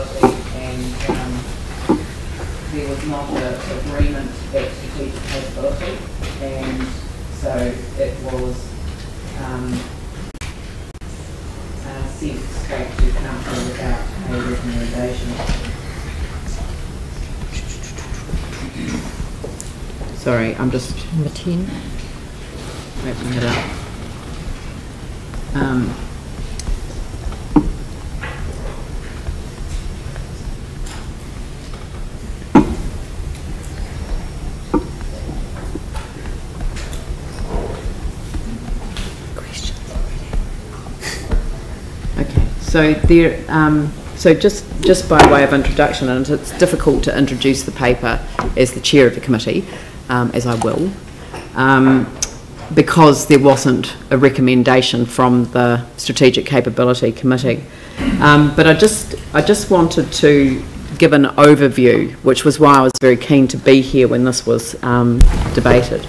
capability, and there was not an agreement at strategic capability, and so it was sent straight to council without a recommendation. Sorry, I'm just Number 10. opening it up. Okay, so there. So just by way of introduction, and it's difficult to introduce the paper as the chair of the committee, as I will, because there wasn't a recommendation from the Strategic Capability Committee. But I just wanted to give an overview, which was why I was very keen to be here when this was debated.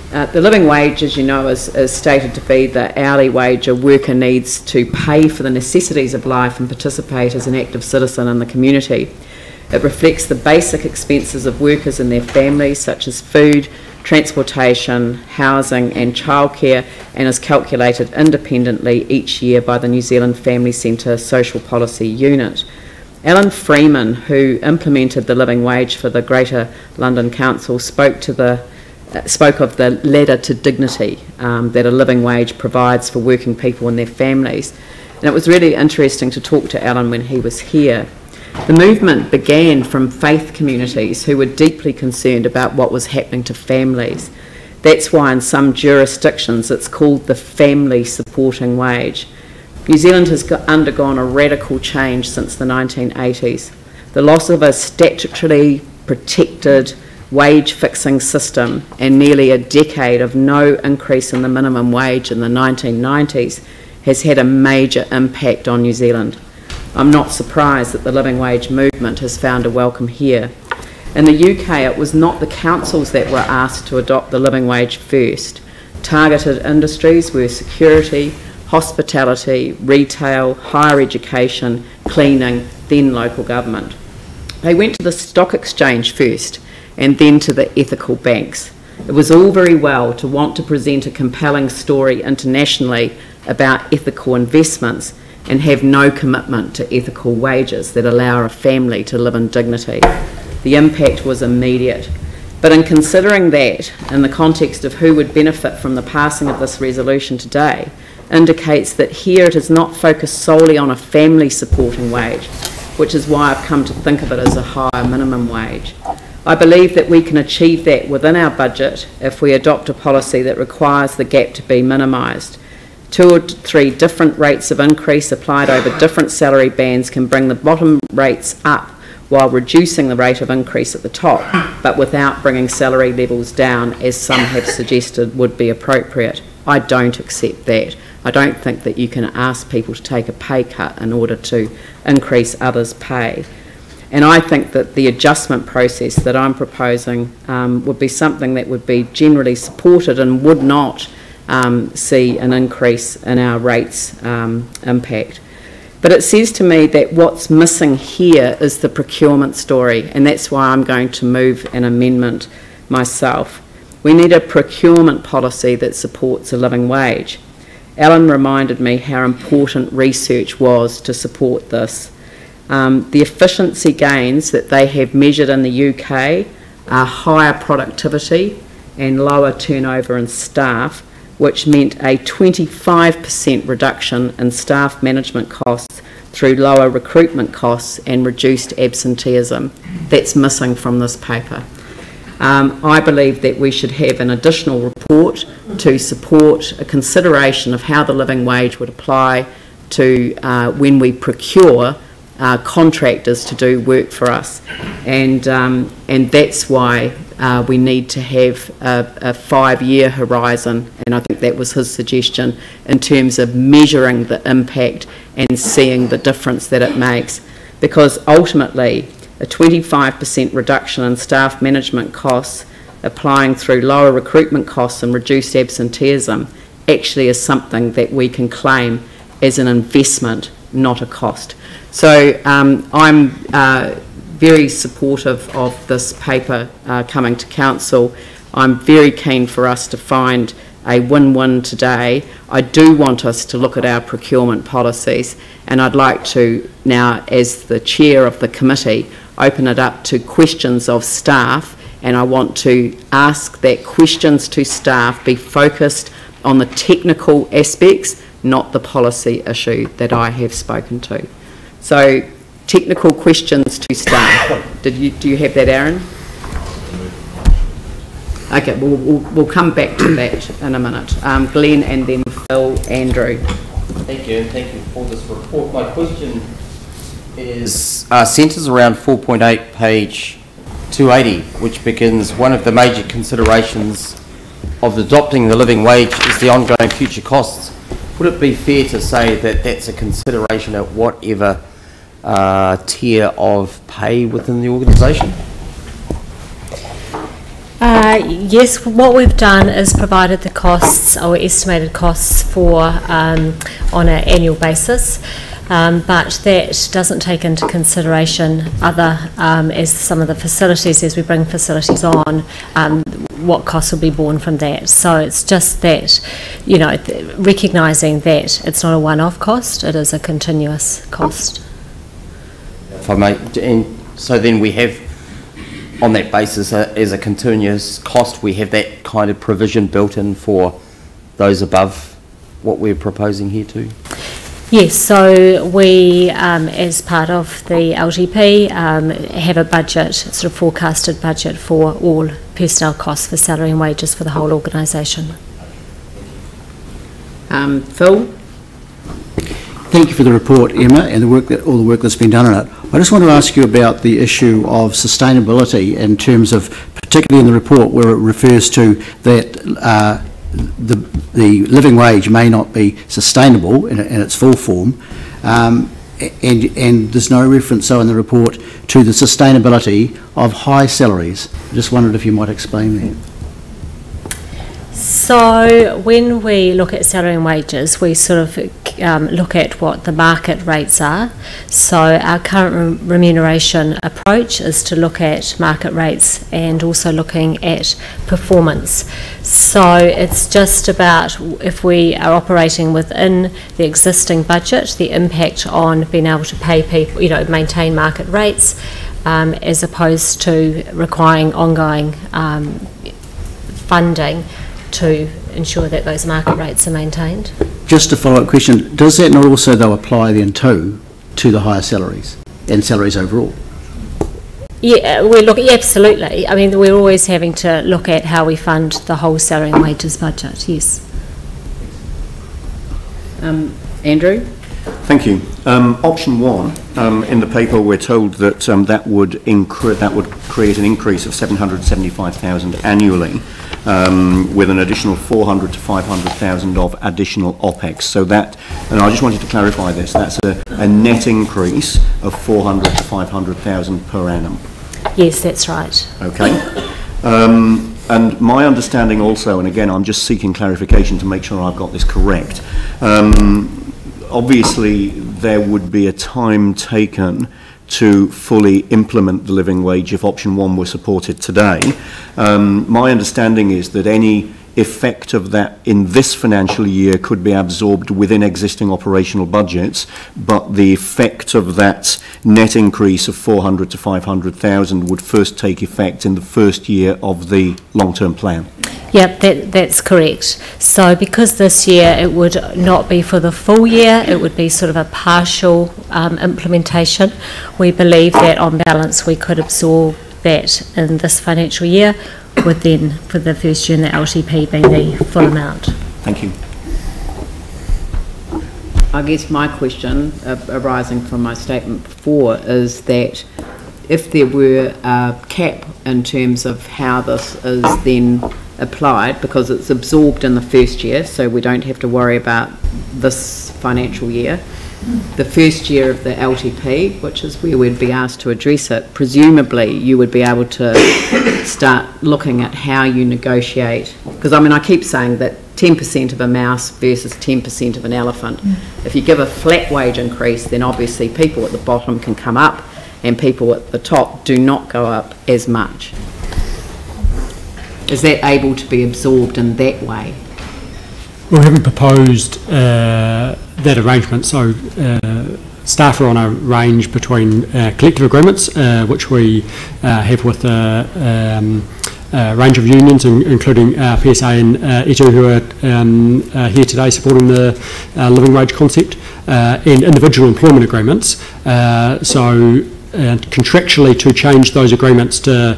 The living wage, as you know, is stated to be the hourly wage a worker needs to pay for the necessities of life and participate as an active citizen in the community. It reflects the basic expenses of workers and their families, such as food, transportation, housing and childcare, and is calculated independently each year by the New Zealand Family Centre Social Policy Unit. Alan Freeman, who implemented the living wage for the Greater London Council, spoke of the ladder to dignity that a living wage provides for working people and their families. And it was really interesting to talk to Alan when he was here. The movement began from faith communities who were deeply concerned about what was happening to families. That's why in some jurisdictions it's called the family supporting wage. New Zealand has undergone a radical change since the 1980s. The loss of a statutorily protected wage fixing system and nearly a decade of no increase in the minimum wage in the 1990s has had a major impact on New Zealand. I'm not surprised that the living wage movement has found a welcome here. In the UK, it was not the councils that were asked to adopt the living wage first. Targeted industries were security, hospitality, retail, higher education, cleaning, then local government. They went to the stock exchange first and then to the ethical banks. It was all very well to want to present a compelling story internationally about ethical investments and have no commitment to ethical wages that allow a family to live in dignity. The impact was immediate. But in considering that, in the context of who would benefit from the passing of this resolution today, indicates that here it is not focused solely on a family supporting wage, which is why I've come to think of it as a higher minimum wage. I believe that we can achieve that within our budget if we adopt a policy that requires the gap to be minimised. 2 or 3 different rates of increase applied over different salary bands can bring the bottom rates up while reducing the rate of increase at the top, but without bringing salary levels down, as some have suggested would be appropriate. I don't accept that. I don't think that you can ask people to take a pay cut in order to increase others' pay. And I think that the adjustment process that I'm proposing would be something that would be generally supported and would not see an increase in our rates impact. But it says to me that what's missing here is the procurement story, and that's why I'm going to move an amendment myself. We need a procurement policy that supports a living wage. Alan reminded me how important research was to support this. The efficiency gains that they have measured in the UK are higher productivity and lower turnover in staff, which meant a 25% reduction in staff management costs through lower recruitment costs and reduced absenteeism. That's missing from this paper. I believe that we should have an additional report to support a consideration of how the living wage would apply to when we procure contractors to do work for us, and that's why we need to have a 5-year horizon, and I think that was his suggestion, in terms of measuring the impact and seeing the difference that it makes, because ultimately a 25% reduction in staff management costs applying through lower recruitment costs and reduced absenteeism actually is something that we can claim as an investment, not a cost. So I'm very supportive of this paper coming to council. I'm very keen for us to find a win-win today. I do want us to look at our procurement policies, and I'd like to now, as the chair of the committee, open it up to questions of staff, and I want to ask that questions to staff be focused on the technical aspects, not the policy issue that I have spoken to. So, technical questions to staff. Do you have that, Aaron? Okay, we'll come back to that in a minute. Glenn and then Phil, Andrew. Thank you, and thank you for this report. My question is centres around 4.8, page 280, which begins, one of the major considerations of adopting the living wage is the ongoing future costs. Would it be fair to say that that's a consideration at whatever tier of pay within the organisation? Yes, what we've done is provided the costs or estimated costs for on an annual basis, but that doesn't take into consideration other, as some of the facilities, as we bring facilities on, what costs will be borne from that. So it's just that, you know, recognising that it's not a one-off cost, it is a continuous cost. If I may, and so then we have, on that basis, as a continuous cost, we have that kind of provision built in for those above what we're proposing here too? Yes, so we, as part of the LTP, have a budget, sort of forecasted budget for all personnel costs for salary and wages for the whole organisation. Phil? Thank you for the report, Emma, and all the work that's been done on it. I just want to ask you about the issue of sustainability in terms of, particularly in the report where it refers to that the living wage may not be sustainable in its full form, and there's no reference so in the report to the sustainability of high salaries. I just wondered if you might explain that. So when we look at salary and wages, we sort of look at what the market rates are. So our current remuneration approach is to look at market rates and also looking at performance. So it's just about, if we are operating within the existing budget, the impact on being able to pay people, you know, maintain market rates, as opposed to requiring ongoing funding to ensure that those market rates are maintained. Just a follow-up question, does that not also though apply then to the higher salaries and salaries overall? Yeah, we're looking, absolutely. I mean, we're always having to look at how we fund the whole salary and wages budget, yes. Andrew? Thank you. Option 1, in the paper we're told that that would create an increase of 775,000 annually, with an additional 400 to 500,000 of additional OPEX. So that, and I just wanted to clarify this, that's a net increase of 400 to 500,000 per annum. Yes, that's right. Okay. And my understanding also, and again I'm just seeking clarification to make sure I've got this correct, obviously there would be a time taken to fully implement the living wage if option 1 were supported today. My understanding is that any effect of that in this financial year could be absorbed within existing operational budgets, but the effect of that net increase of 400 to 500,000 would first take effect in the first year of the long-term plan. Yep, that's correct. So because this year it would not be for the full year, it would be sort of a partial implementation, we believe that on balance we could absorb that in this financial year, with then for the first year in the LTP being the full amount. Thank you. I guess my question arising from my statement before is that if there were a cap in terms of how this is then applied, because it's absorbed in the first year, so we don't have to worry about this financial year, the first year of the LTP, which is where we'd be asked to address it, presumably you would be able to start looking at how you negotiate, because I mean I keep saying that 10% of a mouse versus 10% of an elephant. If you give a flat wage increase, then obviously people at the bottom can come up and people at the top do not go up as much. Is that able to be absorbed in that way? We haven't proposed that arrangement, so staff are on a range between collective agreements, which we have with a range of unions, including PSA and ETU, who are here today supporting the living wage concept, and individual employment agreements. Contractually to change those agreements to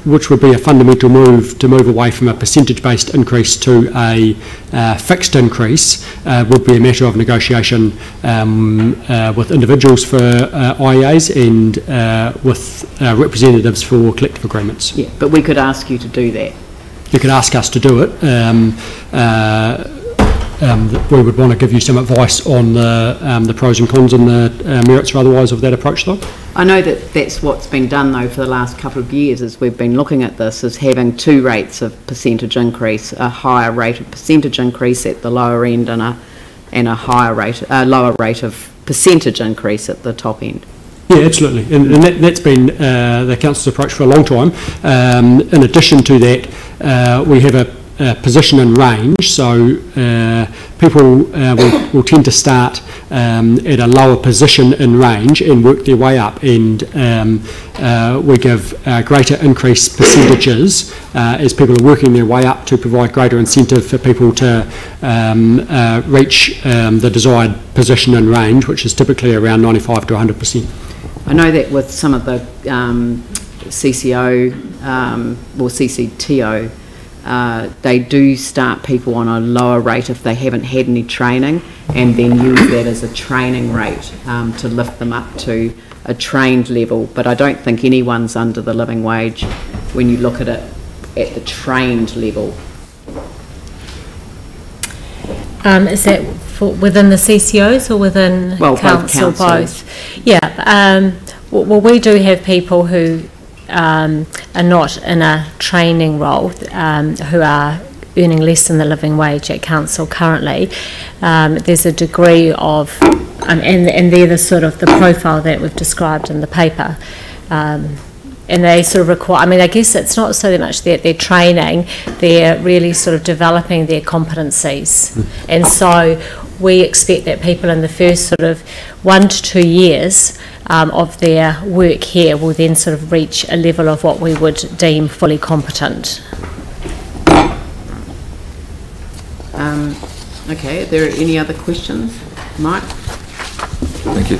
which would be a fundamental move to move away from a percentage-based increase to a fixed increase would be a matter of negotiation with individuals for IEAs and with representatives for collective agreements. Yeah, but we could ask you to do that. You could ask us to do it. We would want to give you some advice on the pros and cons and the merits or otherwise of that approach, though. I know that that's what's been done, though, for the last couple of years, as we've been looking at this, as having two rates of percentage increase, a higher rate of percentage increase at the lower end and a higher rate, lower rate of percentage increase at the top end. Yeah, absolutely, and that's been the council's approach for a long time. In addition to that, we have a position and range, so people will tend to start at a lower position in range and work their way up, and we give greater increase percentages as people are working their way up to provide greater incentive for people to reach the desired position and range, which is typically around 95 to 100%. I know that with some of the CCO or CCTO, they do start people on a lower rate if they haven't had any training, and then use that as a training rate to lift them up to a trained level. But I don't think anyone's under the living wage when you look at it at the trained level. Is that within the CCOs or within council? Both. Yeah. Well, we do have people who are not in a training role, who are earning less than the living wage at council currently. There's a degree of, and they're the sort of the profile that we've described in the paper. And they sort of require, I mean, I guess it's not so much that they're training, they're really sort of developing their competencies. And so we expect that people in the first sort of 1 to 2 years of their work here will then sort of reach a level of what we would deem fully competent. Okay, are there any other questions? Mike? Thank you.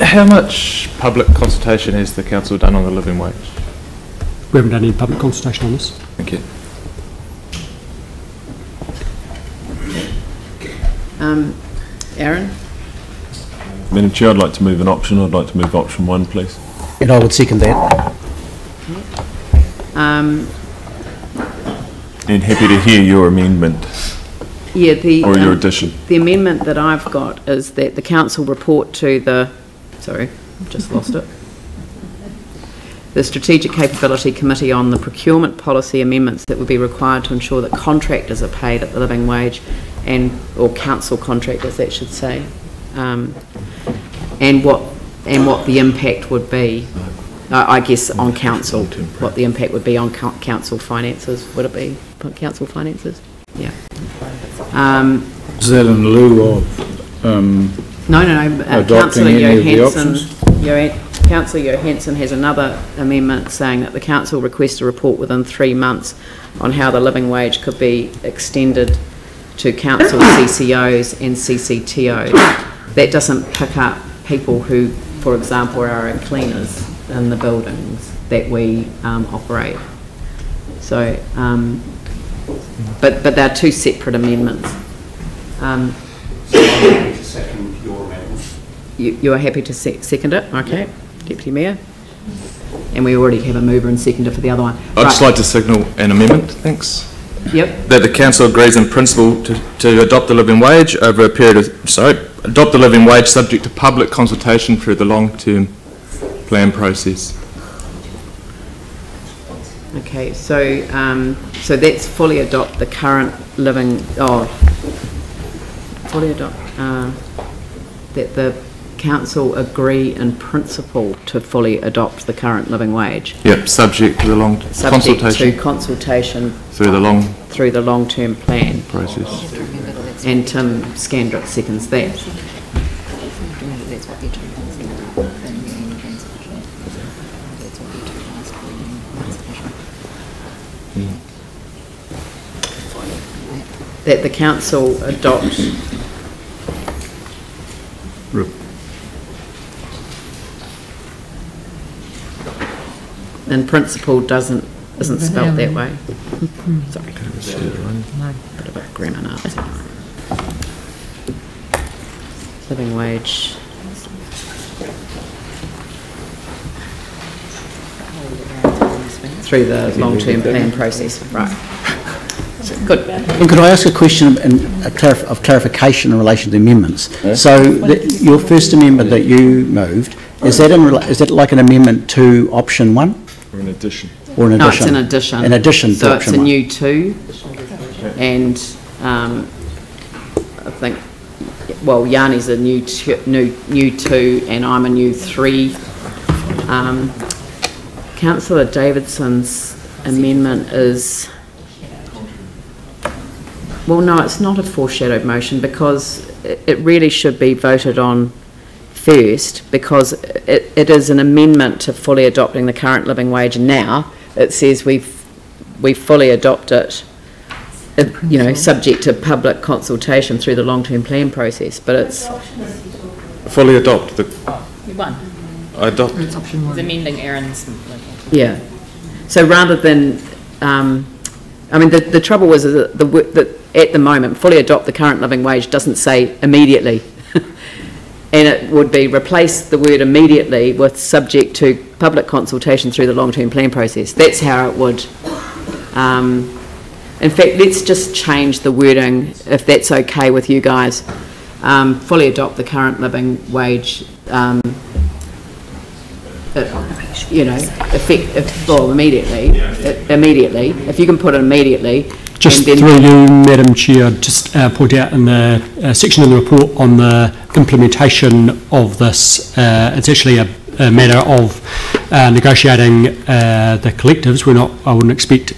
How much public consultation has the council done on the living wage? We haven't done any public consultation on this. Thank you. Aaron? Madam Chair, I'd like to move an option. I'd like to move option 1, please. And I would second that. And happy to hear your amendment. Yeah, or your addition. The amendment that I've got is that the council report to the, sorry, I've just lost it, the Strategic Capability Committee on the procurement policy amendments that would be required to ensure that contractors are paid at the living wage, or council contractors, that should say, and what the impact would be, I guess, on council, what the impact would be on council finances. Would it be council finances? Yeah. Is that in lieu of no. Councillor Johansson has another amendment saying that the council requests a report within 3 months on how the living wage could be extended to council CCOs and CCTOs. That doesn't pick up people who, for example, are in cleaners in the buildings that we operate. So, but they're two separate amendments. So I'm happy to second your amendment. You are happy to second it? Okay, Deputy Mayor. And we already have a mover and seconder for the other one. I'd just like to signal an amendment, thanks. Yep. That the council agrees in principle to adopt the living wage over a period of, adopt the living wage subject to public consultation through the long-term plan process. Okay, so so that's fully adopt the current living, fully adopt, that the council agree in principle to fully adopt the current living wage. Yep, subject to the Subject to consultation through the long-term plan. process. And Tim Scandrick seconds that. That the council adopt in principle isn't spelled that way. Sorry. Bit of a grammar Nazi. Living wage. Through the long-term plan process, right. Good. And could I ask a question of clarification in relation to the amendments? So your first amendment that you moved, is that like an amendment to option 1? Or an addition? Or an addition? No, it's an addition. An addition to so option 1. So it's a new 2, and I think, well, Yanni's a new 2, and I'm a new 3. Councillor Davidson's amendment is, well, no, it's not a foreshadowed motion because it really should be voted on first, because it is an amendment to fully adopting the current living wage. Now it says we fully adopt it, you know, subject to public consultation through the long-term plan process. But it's Fully adopt the. One. Adopt. It's option 1. It's amending Aaron's. yeah. So rather than, I mean, the trouble was that at the moment, fully adopt the current living wage doesn't say immediately. And it would be replace the word immediately with subject to public consultation through the long-term plan process. That's how it would. In fact, let's just change the wording, if that's okay with you guys. Fully adopt the current living wage, you know, immediately. Immediately. If you can put it immediately. Just through you, Madam Chair, just point out in the section in the report on the implementation of this, it's actually a matter of negotiating the collectives. I wouldn't expect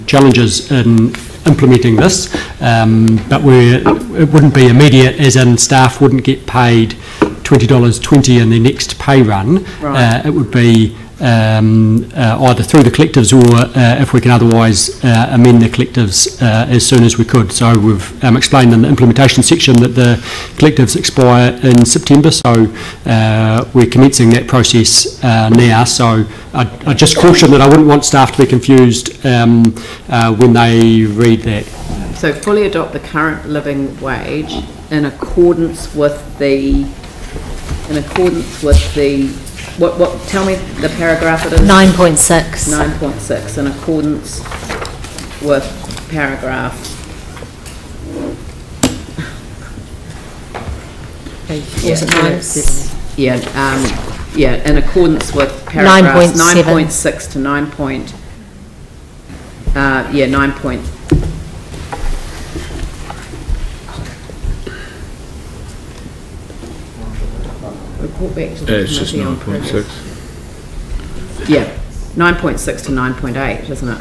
challenges in implementing this, but it wouldn't be immediate, as in staff wouldn't get paid $20.20 in their next pay run. Right. It would be either through the collectives or if we can otherwise amend the collectives as soon as we could. So we've explained in the implementation section that the collectives expire in September, so we're commencing that process now. So I just caution that I wouldn't want staff to be confused when they read that. So fully adopt the current living wage in accordance with the what tell me the paragraph it is. 9.6. 9.6, in accordance with paragraph. In accordance with paragraphs 9.6 to 9 point. 9 point. Report back to the it's just 9.6. Yeah, 9.6 to 9.8, isn't it?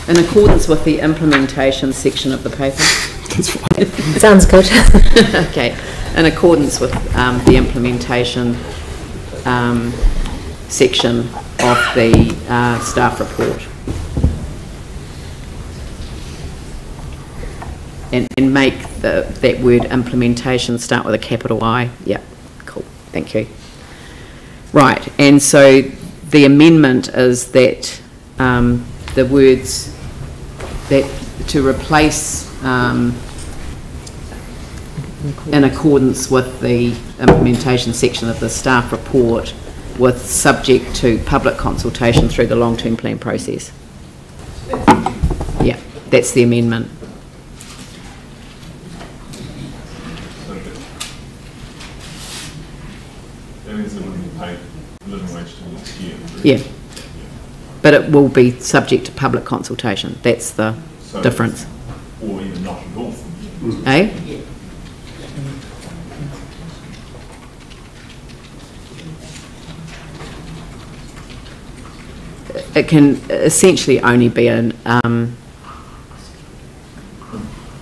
In accordance with the implementation section of the paper. That's fine. Sounds good. Okay, in accordance with the implementation section of the staff report. And make that word implementation start with a capital I. Yeah, cool, thank you. Right, and so the amendment is that the words that to replace in accordance with the implementation section of the staff report with subject to public consultation through the long-term plan process. Yeah, that's the amendment. Yeah. But it will be subject to public consultation. That's the difference. Or even not at all. Eh? It can essentially only be an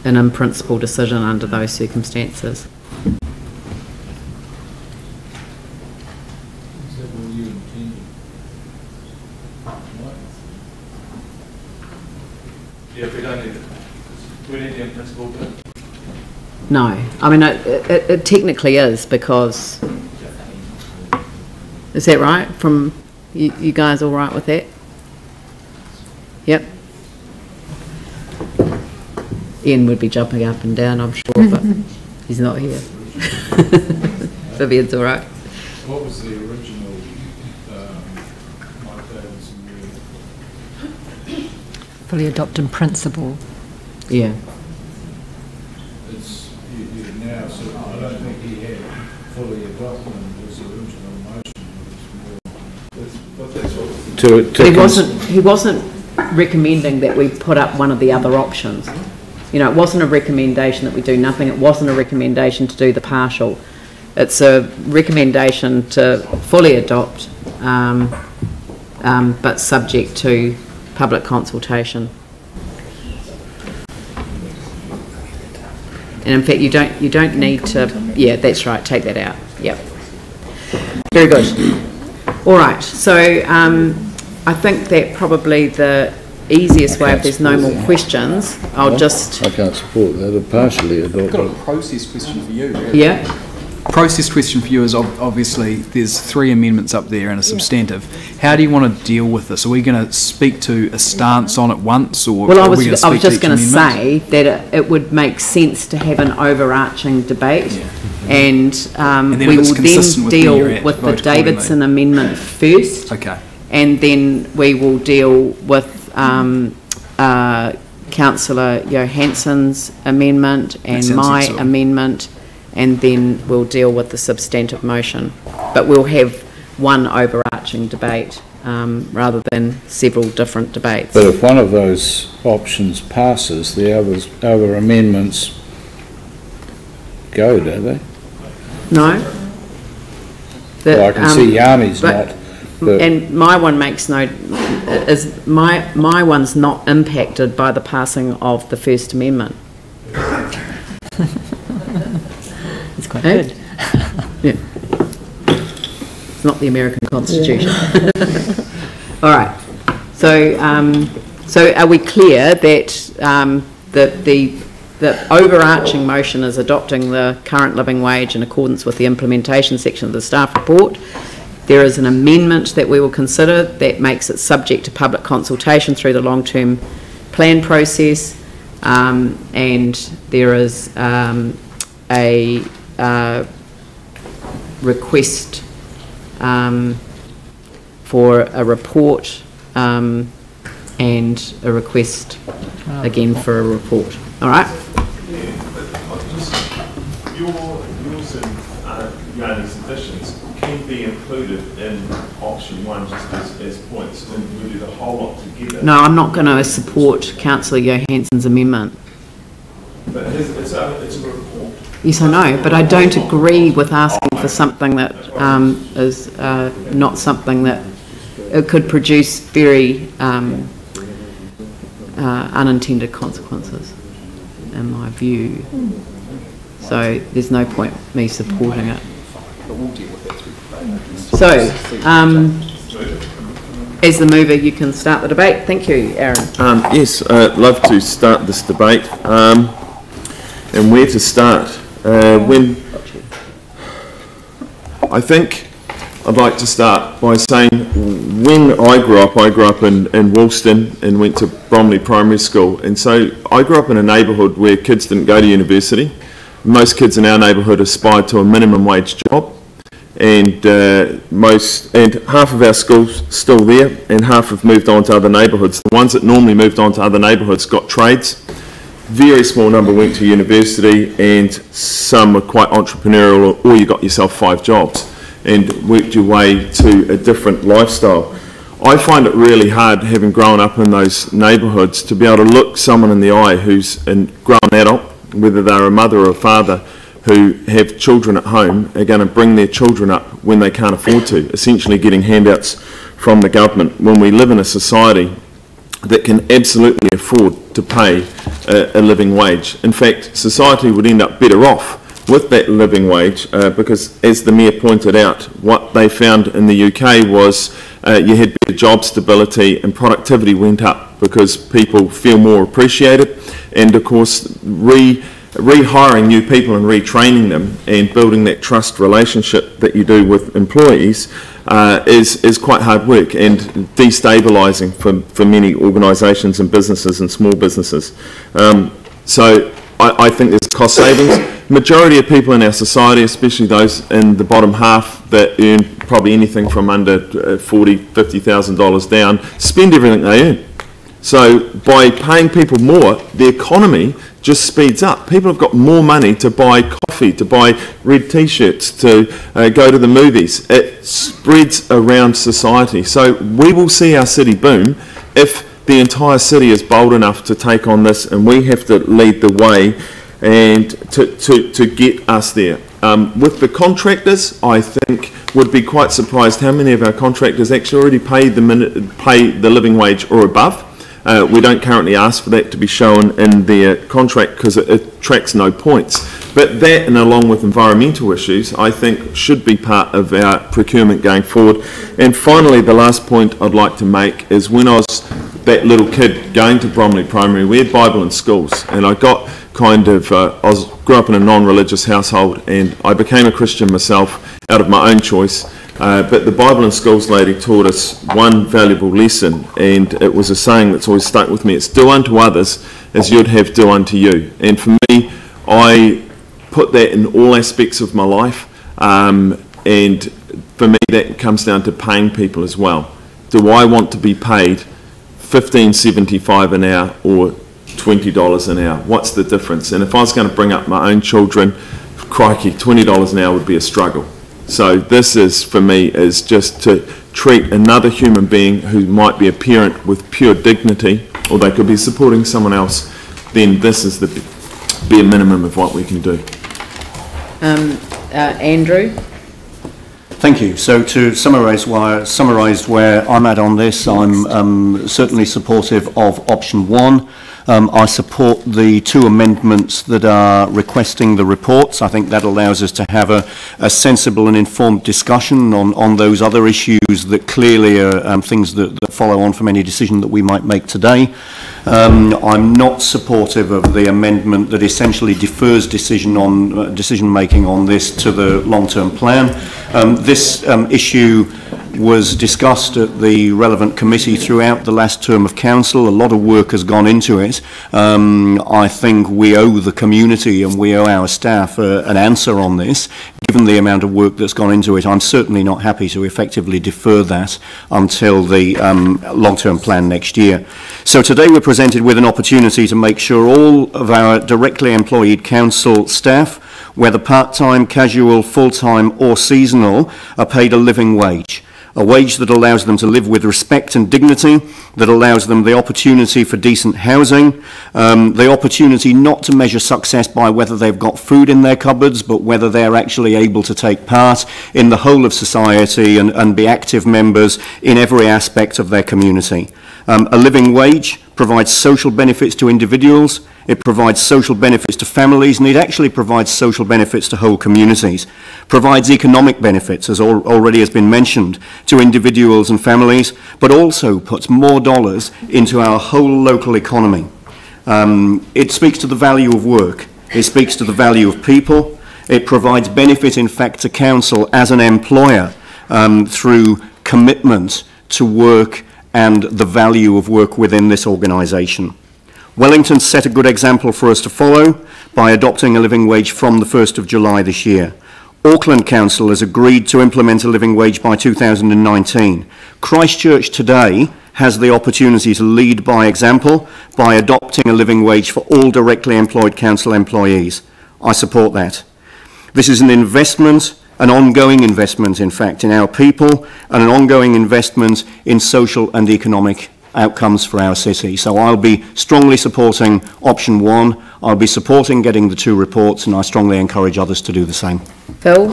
in-principle decision under those circumstances. Yeah, if we don't need it. We need the in-principle bit. No, I mean, it technically is, because, is that right? From, you guys all right with that? Yep. Ian would be jumping up and down, I'm sure, but he's not here. Vivian's all right. What was the original, fully adopt in principle? Yeah. it's, you now, so I don't think he had fully adopted his original motion. He wasn't recommending that we put up one of the other options. You know, it wasn't a recommendation that we do nothing. It wasn't a recommendation to do the partial. It's a recommendation to fully adopt, but subject to public consultation. And in fact, you don't need to. Yeah, that's right. Take that out. Yep. Very good. All right. So I think that probably the easiest way, if there's no more questions, I'll just. I can't support that. Partially I've got a adopted. process question for you. Really. Yeah. Process question for you is obviously there's 3 amendments up there and a substantive. How do you want to deal with this? Are we going to speak to a stance on it once, or well, I are was we going to speak just to going to each say that it would make sense to have an overarching debate, and then we if it's will then consistent with where deal you're at, with the vote accordingly. Davidson amendment first, Okay. and then we will deal with Councillor Johansson's amendment and my sensible. amendment, and then we'll deal with the substantive motion. But we'll have one overarching debate rather than several different debates. But if one of those options passes, the other amendments go, do they? No? Well, I can see Yarny's not. But And my one makes no, is my one's not impacted by the passing of the First Amendment. It's quite Eh? good. Yeah. It's not the American Constitution. All right. So, so are we clear that the overarching motion is adopting the current living wage in accordance with the implementation section of the staff report? There is an amendment that we will consider that makes it subject to public consultation through the long-term plan process, and there is a request for a report and a request again for a report. All right? Yours and Yarny's additions can be included in option 1 just as points, and we do the whole lot together. No, I'm not going to support Councillor Johansson's amendment. But it's a report. Yes, I know, but I don't agree with asking for something that is not something that it could produce very unintended consequences, in my view. So there's no point me supporting it. So, as the mover, you can start the debate. Thank you, Aaron. Yes, I'd love to start this debate. And where to start? When I think I'd like to start by saying when I grew up in Woolston and went to Bromley Primary School, and so I grew up in a neighbourhood where kids didn't go to university. Most kids in our neighbourhood aspired to a minimum wage job, and half of our schools still there, and half have moved on to other neighbourhoods. The ones that normally moved on to other neighbourhoods got trades. Very small number went to university, and some were quite entrepreneurial, or you got yourself 5 jobs and worked your way to a different lifestyle. I find it really hard, having grown up in those neighbourhoods, to be able to look someone in the eye who's a grown adult, whether they're a mother or a father, who have children at home, are going to bring their children up when they can't afford to, essentially getting handouts from the government, when we live in a society that can absolutely afford to pay a living wage. In fact, society would end up better off with that living wage because, as the Mayor pointed out, what they found in the UK was you had better job stability and productivity went up because people feel more appreciated, and of course rehiring new people and retraining them and building that trust relationship that you do with employees is quite hard work and destabilising for many organisations and businesses and small businesses. So I think there's cost savings. Majority of people in our society, especially those in the bottom half that earn probably anything from under $40,000, $50,000 down, spend everything they earn. So by paying people more, the economy just speeds up. People have got more money to buy coffee, to buy red t-shirts, to go to the movies. It spreads around society. So we will see our city boom if the entire city is bold enough to take on this, and we have to lead the way and to get us there. With the contractors, I think would be quite surprised how many of our contractors actually already pay the living wage or above. We don't currently ask for that to be shown in their contract because it attracts no points. But that, and along with environmental issues, I think should be part of our procurement going forward. And finally, the last point I'd like to make is when I was that little kid going to Bromley Primary, we had Bible in schools, and I got grew up in a non-religious household, and I became a Christian myself out of my own choice. But the Bible in Schools lady taught us one valuable lesson, and it was a saying that's always stuck with me. It's do unto others as you'd have do unto you. And for me, I put that in all aspects of my life, and for me that comes down to paying people as well. Do I want to be paid $15.75 an hour or $20 an hour? What's the difference? And if I was going to bring up my own children, crikey, $20 an hour would be a struggle. So this is, for me, is just to treat another human being who might be a parent with pure dignity, or they could be supporting someone else, then this is the bare minimum of what we can do. Andrew? Thank you. So to summarise where I'm at on this, I'm certainly supportive of option 1. I support the 2 amendments that are requesting the reports. I think that allows us to have a sensible and informed discussion on those other issues that clearly are things that follow on from any decision that we might make today. I'm not supportive of the amendment that essentially defers decision making on this to the long-term plan. This issue was discussed at the relevant committee throughout the last term of council. A lot of work has gone into it. I think we owe the community and we owe our staff an answer on this. Given the amount of work that's gone into it, I'm certainly not happy to effectively defer that until the long-term plan next year. So today we're presented with an opportunity to make sure all of our directly employed council staff, whether part-time, casual, full-time or seasonal, are paid a living wage. A wage that allows them to live with respect and dignity, that allows them the opportunity for decent housing, the opportunity not to measure success by whether they've got food in their cupboards, but whether they're actually able to take part in the whole of society and be active members in every aspect of their community. A living wage provides social benefits to individuals, it provides social benefits to families, and it actually provides social benefits to whole communities. Provides economic benefits, as already has been mentioned, to individuals and families, but also puts more dollars into our whole local economy. It speaks to the value of work. It speaks to the value of people. It provides benefit, in fact, to council as an employer through commitment to work and the value of work within this organisation. Wellington set a good example for us to follow by adopting a living wage from the 1st of July this year. Auckland Council has agreed to implement a living wage by 2019. Christchurch today has the opportunity to lead by example by adopting a living wage for all directly employed council employees. I support that. This is an investment an ongoing investment, in fact, in our people and an ongoing investment in social and economic outcomes for our city. So I'll be strongly supporting option 1. I'll be supporting getting the 2 reports, and I strongly encourage others to do the same. Phil?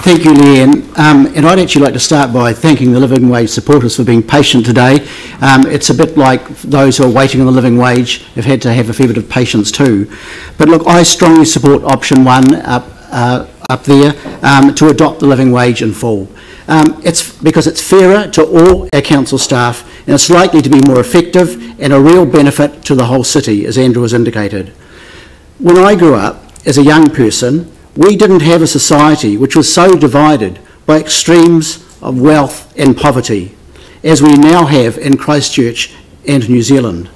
Thank you, Leanne. And I'd actually like to start by thanking the living wage supporters for being patient today. It's a bit like those who are waiting on the living wage have had to have a fair bit of patience too. But look, I strongly support option 1 up there to adopt the living wage in full. It's because it's fairer to all our council staff, and it's likely to be more effective and a real benefit to the whole city, as Andrew has indicated. When I grew up as a young person, we didn't have a society which was so divided by extremes of wealth and poverty as we now have in Christchurch and New Zealand.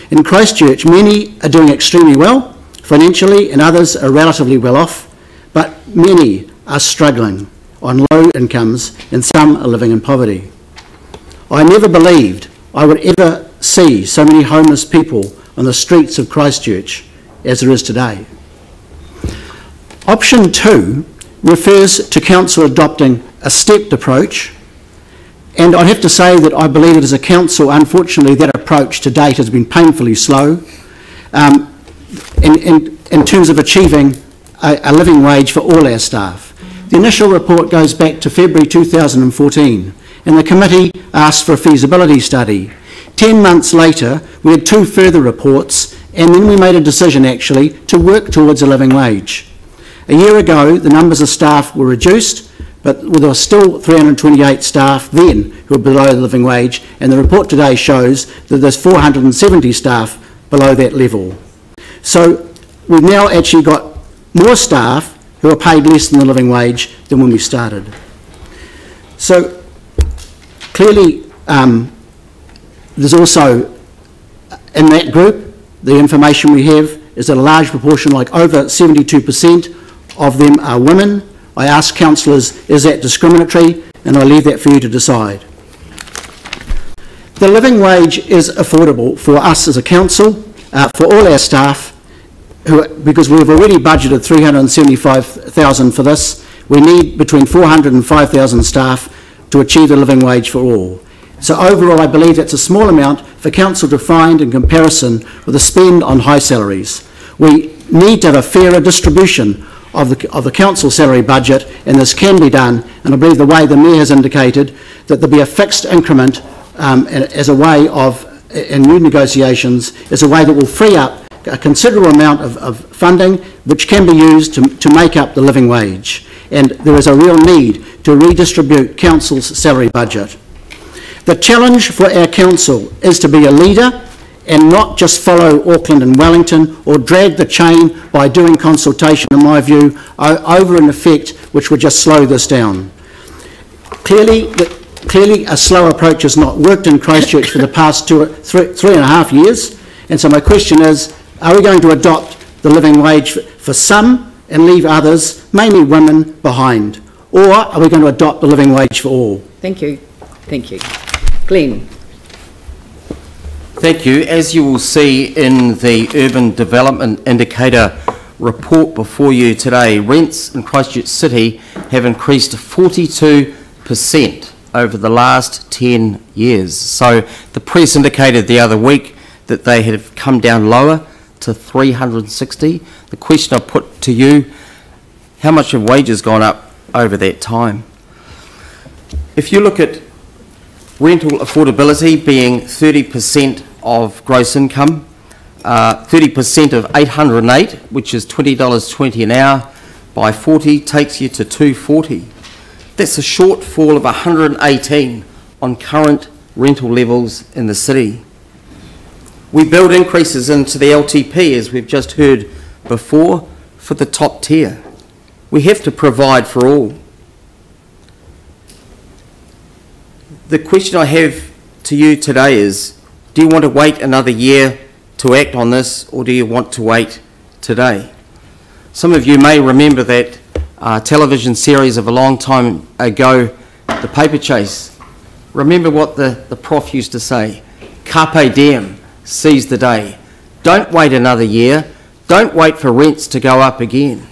In Christchurch, many are doing extremely well financially and others are relatively well off, but many are struggling on low incomes and some are living in poverty. I never believed I would ever see so many homeless people on the streets of Christchurch as there is today. Option 2 refers to council adopting a stepped approach, and I'd have to say that I believe that as a council, unfortunately, that approach to date has been painfully slow in terms of achieving a living wage for all our staff. The initial report goes back to February 2014, and the committee asked for a feasibility study. 10 months later, we had 2 further reports, and then we made a decision actually to work towards a living wage. A year ago, the numbers of staff were reduced, but there were still 328 staff then who were below the living wage, and the report today shows that there's 470 staff below that level. So we've now actually got more staff who are paid less than the living wage than when we started. So clearly there's also, in that group, the information we have is that a large proportion, like over 72%, of them are women. I ask councillors, is that discriminatory? And I leave that for you to decide. The living wage is affordable for us as a council, for all our staff, because we've already budgeted $375,000 for this. We need between 400 and 5,000 staff to achieve the living wage for all. So overall, I believe that's a small amount for council to find in comparison with the spend on high salaries. We need to have a fairer distribution of the council salary budget, and this can be done, and I believe the way the Mayor has indicated that there'll be a fixed increment as a way of, in new negotiations, as a way that will free up a considerable amount of funding which can be used to make up the living wage. And there is a real need to redistribute council's salary budget. The challenge for our council is to be a leader and not just follow Auckland and Wellington or drag the chain by doing consultation, in my view, over an effect which would just slow this down. Clearly a slow approach has not worked in Christchurch for the past three and a half years, and so my question is, are we going to adopt the living wage for some and leave others, mainly women, behind? Or are we going to adopt the living wage for all? Thank you. Thank you. Glenn. Thank you. As you will see in the Urban Development Indicator report before you today, rents in Christchurch City have increased 42% over the last 10 years. So the press indicated the other week that they have come down lower to 360. The question I put to you, how much have wages gone up over that time? If you look at rental affordability being 30% of gross income, 30% of 808, which is $20.20 an hour, by 40 takes you to 240. That's a shortfall of 118 on current rental levels in the city. We build increases into the LTP, as we've just heard before, for the top tier. We have to provide for all. The question I have to you today is, do you want to wait another year to act on this, or do you want to wait today? Some of you may remember that television series of a long time ago, The Paper Chase. Remember what the prof used to say, carpe diem, seize the day. Don't wait another year, Don't wait for rents to go up again.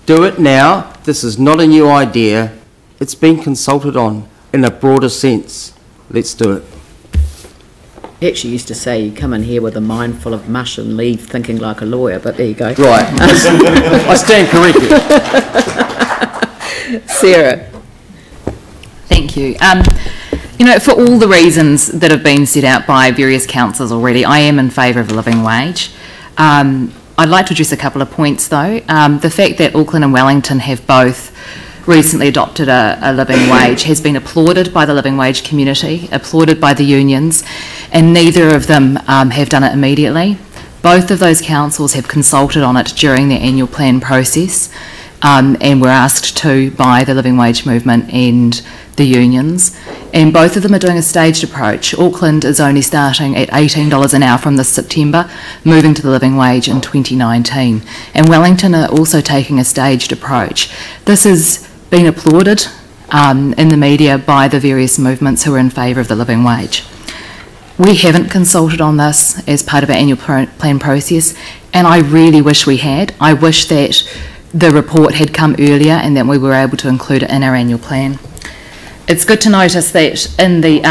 Do it now. This is not a new idea. It's been consulted on in a broader sense. Let's do it. He actually used to say you come in here with a mind full of mush and leave thinking like a lawyer, but there you go. Right. I stand corrected. Sarah. Thank you. You know, for all the reasons that have been set out by various councillors already, I am in favour of a living wage. I'd like to address a couple of points though. The fact that Auckland and Wellington have both recently adopted a living wage has been applauded by the living wage community, applauded by the unions, and neither of them have done it immediately. Both of those councils have consulted on it during their annual plan process and were asked to by the living wage movement and the unions, and both of them are doing a staged approach. Auckland is only starting at $18 an hour from this September, moving to the living wage in 2019, and Wellington are also taking a staged approach. This has been applauded in the media by the various movements who are in favour of the living wage. We haven't consulted on this as part of our annual plan process, and I really wish we had. I wish that the report had come earlier and that we were able to include it in our annual plan. It's good to notice that in the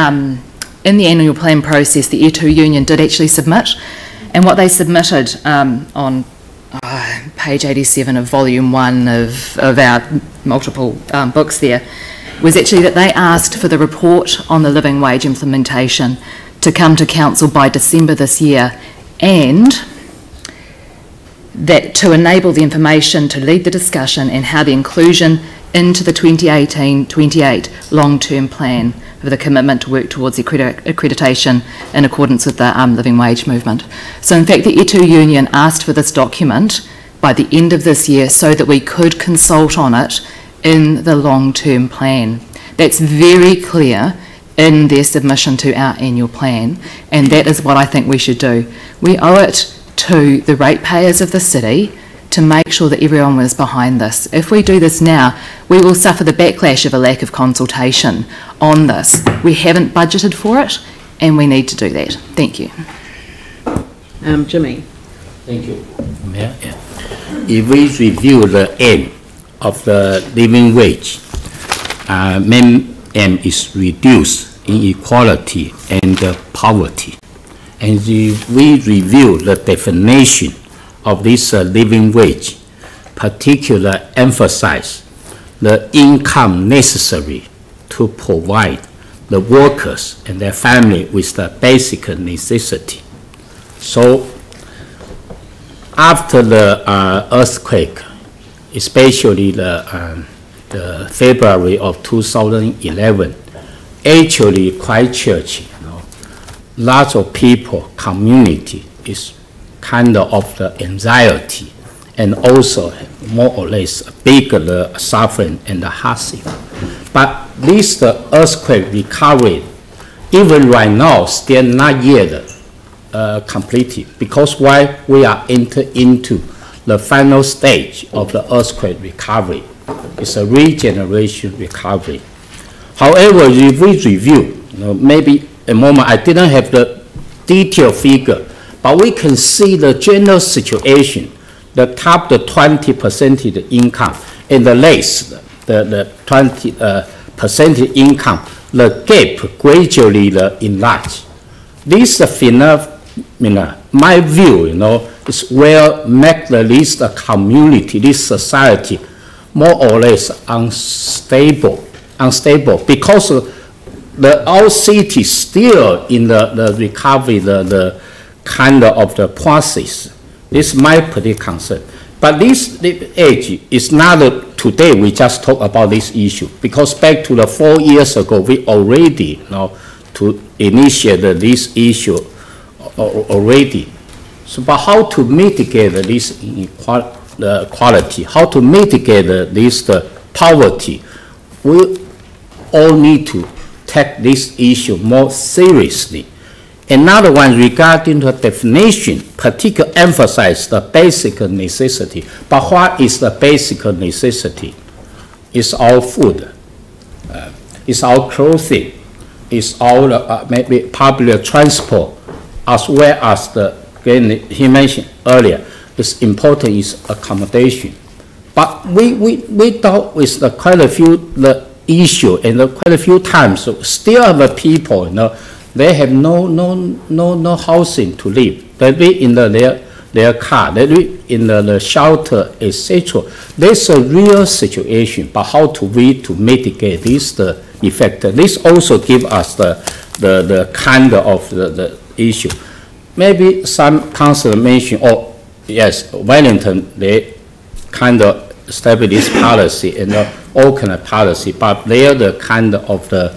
annual plan process, the Year 2 union did actually submit, and what they submitted on page 87 of volume 1 of our multiple books there was actually that they asked for the report on the living wage implementation to come to council by December this year, and that to enable the information to lead the discussion and how the inclusion into the 2018-28 long-term plan of the commitment to work towards accreditation in accordance with the living wage movement. So in fact the Year 2 union asked for this document by the end of this year so that we could consult on it in the long-term plan. That's very clear in their submission to our annual plan, and that is what I think we should do. We owe it to the ratepayers of the city to make sure that everyone was behind this. If we do this now, we will suffer the backlash of a lack of consultation on this. We haven't budgeted for it, and we need to do that. Thank you. Jimmy. Thank you. Yeah. If we review the aim of the living wage, main aim is reduce inequality and poverty. And if we review the definition of this living wage, particularly emphasize the income necessary to provide the workers and their family with the basic necessity. So after the earthquake, especially the February of 2011, actually Christchurch, lots of people, community is kind of the anxiety and also more or less bigger suffering and the hardship. But this earthquake recovery, even right now, still not yet completed, because while we are into the final stage of the earthquake recovery, it's a regeneration recovery. However, if we review, maybe a moment I didn't have the detailed figure, but we can see the general situation, the top, the 20% income, and the less, the 20% income, the gap gradually enlarge. This phenomena, my view, is will make this community, this society, more or less unstable, because our city still in the recovery, the kind of the process. This is my particular concern. But this age is not today we just talk about this issue, because back to the 4 years ago we already to initiate this issue already. So, but how to mitigate this inequality, how to mitigate this poverty, we all need to take this issue more seriously. Another one regarding the definition, particularly emphasize the basic necessity. But what is the basic necessity? It's our food, it's our clothing, it's our maybe public transport, as well as he mentioned earlier, is important is accommodation. But we dealt with quite a few the issue, and quite a few times still have people, they have no housing to live. They live in their car, they live in the shelter, etc. That's a real situation. But how to mitigate this the effect? This also give us the kind of the issue. Maybe some councillor mentioned, oh yes, Wellington, they kind of establish this policy and the Auckland policy, but they are the kind of the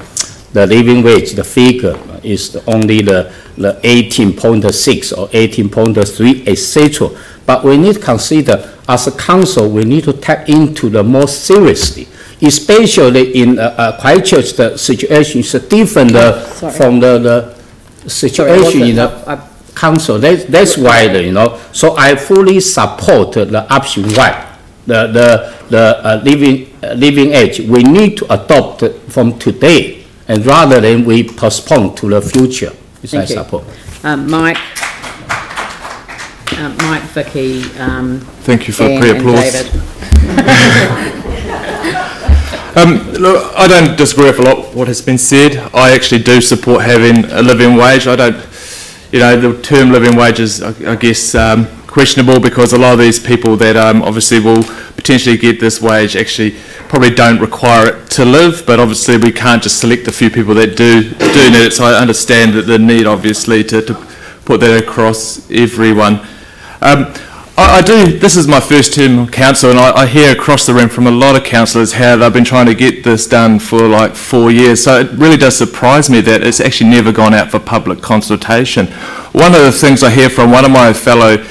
living wage, the figure is only the 18.6 or 18.3, etc. But we need to consider, as a council, we need to tap into the more seriously, especially in Christchurch. The situation is different from the situation in the council. That's why, so I fully support the option Y. The living age, we need to adopt from today, and rather than we postpone to the future. I support. Mike, Vicky, thank you for Dan pre-applause. Look, I don't disagree with a lot of what has been said. I actually do support having a living wage. I don't, the term living wage is, I guess, questionable, because a lot of these people that obviously will potentially get this wage actually probably don't require it to live, but obviously we can't just select a few people that do need it, so I understand that the need obviously to put that across everyone. This is my first term on council, and I hear across the room from a lot of councillors how they've been trying to get this done for like 4 years, so it really does surprise me that it's actually never gone out for public consultation. One of the things I hear from one of my fellow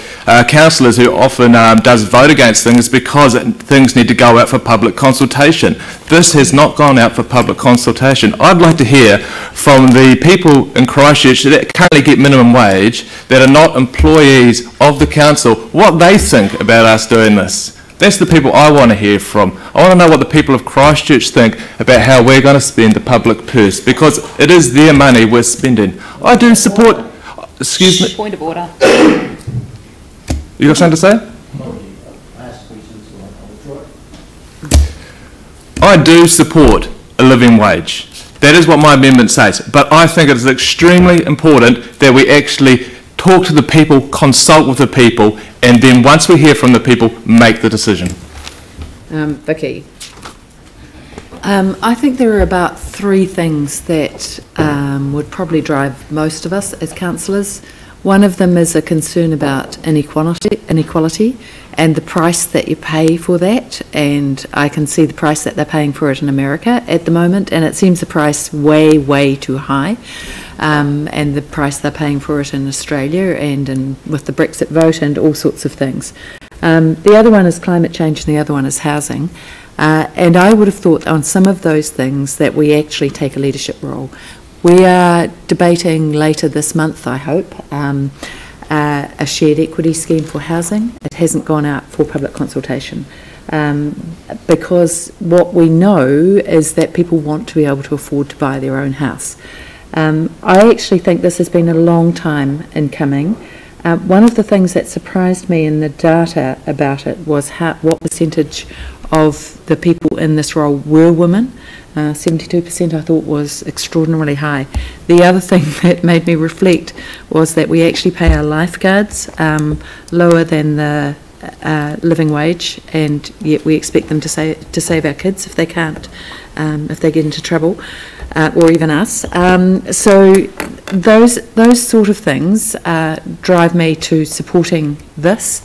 councillors who often does vote against things because things need to go out for public consultation. This has not gone out for public consultation. I'd like to hear from the people in Christchurch that currently get minimum wage, that are not employees of the council, what they think about us doing this. That's the people I want to hear from. I want to know what the people of Christchurch think about how we're going to spend the public purse, because it is their money we're spending. I do support... Excuse me. Point of order. You got something to say? I do support a living wage. That is what my amendment says. But I think it is extremely important that we actually talk to the people, consult with the people, and then once we hear from the people, make the decision. Vicky. I think there are about three things that would probably drive most of us as councillors. One of them is a concern about inequality and the price that you pay for that, and I can see the price that they're paying for it in America at the moment, and it seems the price way too high, and the price they're paying for it in Australia and with the Brexit vote and all sorts of things. The other one is climate change and the other one is housing. And I would have thought on some of those things that we actually take a leadership role. We are debating later this month, I hope, a shared equity scheme for housing. It hasn't gone out for public consultation because what we know is that people want to be able to afford to buy their own house. I actually think this has been a long time in coming. One of the things that surprised me in the data about it was what percentage of the people in this role were women. 72% I thought was extraordinarily high. The other thing that made me reflect was that we actually pay our lifeguards lower than the living wage, and yet we expect them to save our kids if they can't, if they get into trouble, or even us. So those sort of things drive me to supporting this.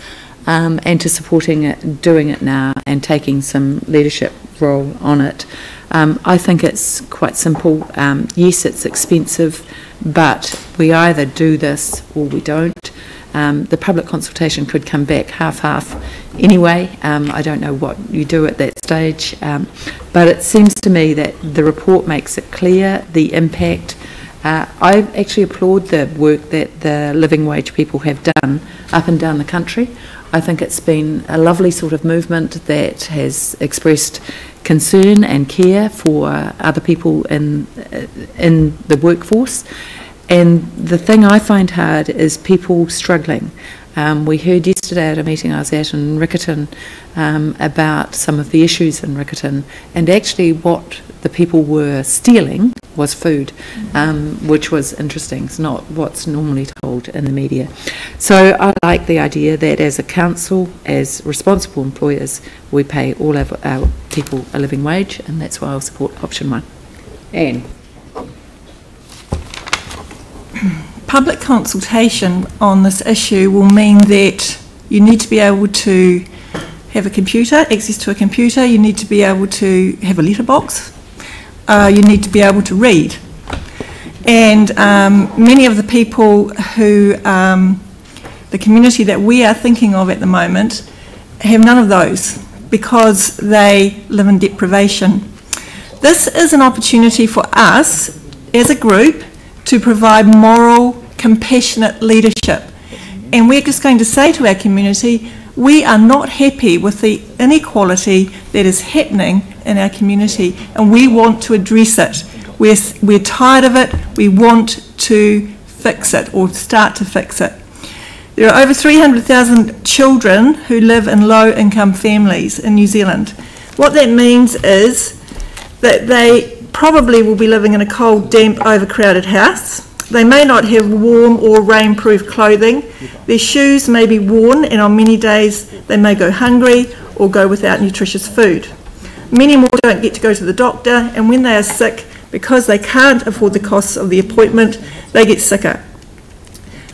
And to supporting it, doing it now, and taking some leadership role on it. I think it's quite simple. Yes, it's expensive, but we either do this or we don't. The public consultation could come back half-half anyway. I don't know what you do at that stage, but it seems to me that the report makes it clear, the impact. I actually applaud the work that the living wage people have done up and down the country. I think it's been a lovely sort of movement that has expressed concern and care for other people in the workforce. And the thing I find hard is people struggling. We heard yesterday at a meeting I was at in Riccarton about some of the issues in Riccarton, and actually what the people were stealing was food, which was interesting. It's not what's normally told in the media. So I like the idea that as a council, as responsible employers, we pay all of our people a living wage, and that's why I'll support option 1. Anne? Public consultation on this issue will mean that you need to be able to have a computer, access to a computer, you need to be able to have a letterbox, you need to be able to read. And many of the people who, the community that we are thinking of at the moment, have none of those because they live in deprivation. This is an opportunity for us as a group to provide moral, compassionate leadership. And we're just going to say to our community, we are not happy with the inequality that is happening in our community, and we want to address it. We're tired of it. We want to fix it, or start to fix it. There are over 300,000 children who live in low-income families in New Zealand. What that means is that they probably will be living in a cold, damp, overcrowded house. They may not have warm or rainproof clothing. Their shoes may be worn, and on many days they may go hungry or go without nutritious food. Many more don't get to go to the doctor, and when they are sick, because they can't afford the costs of the appointment, they get sicker.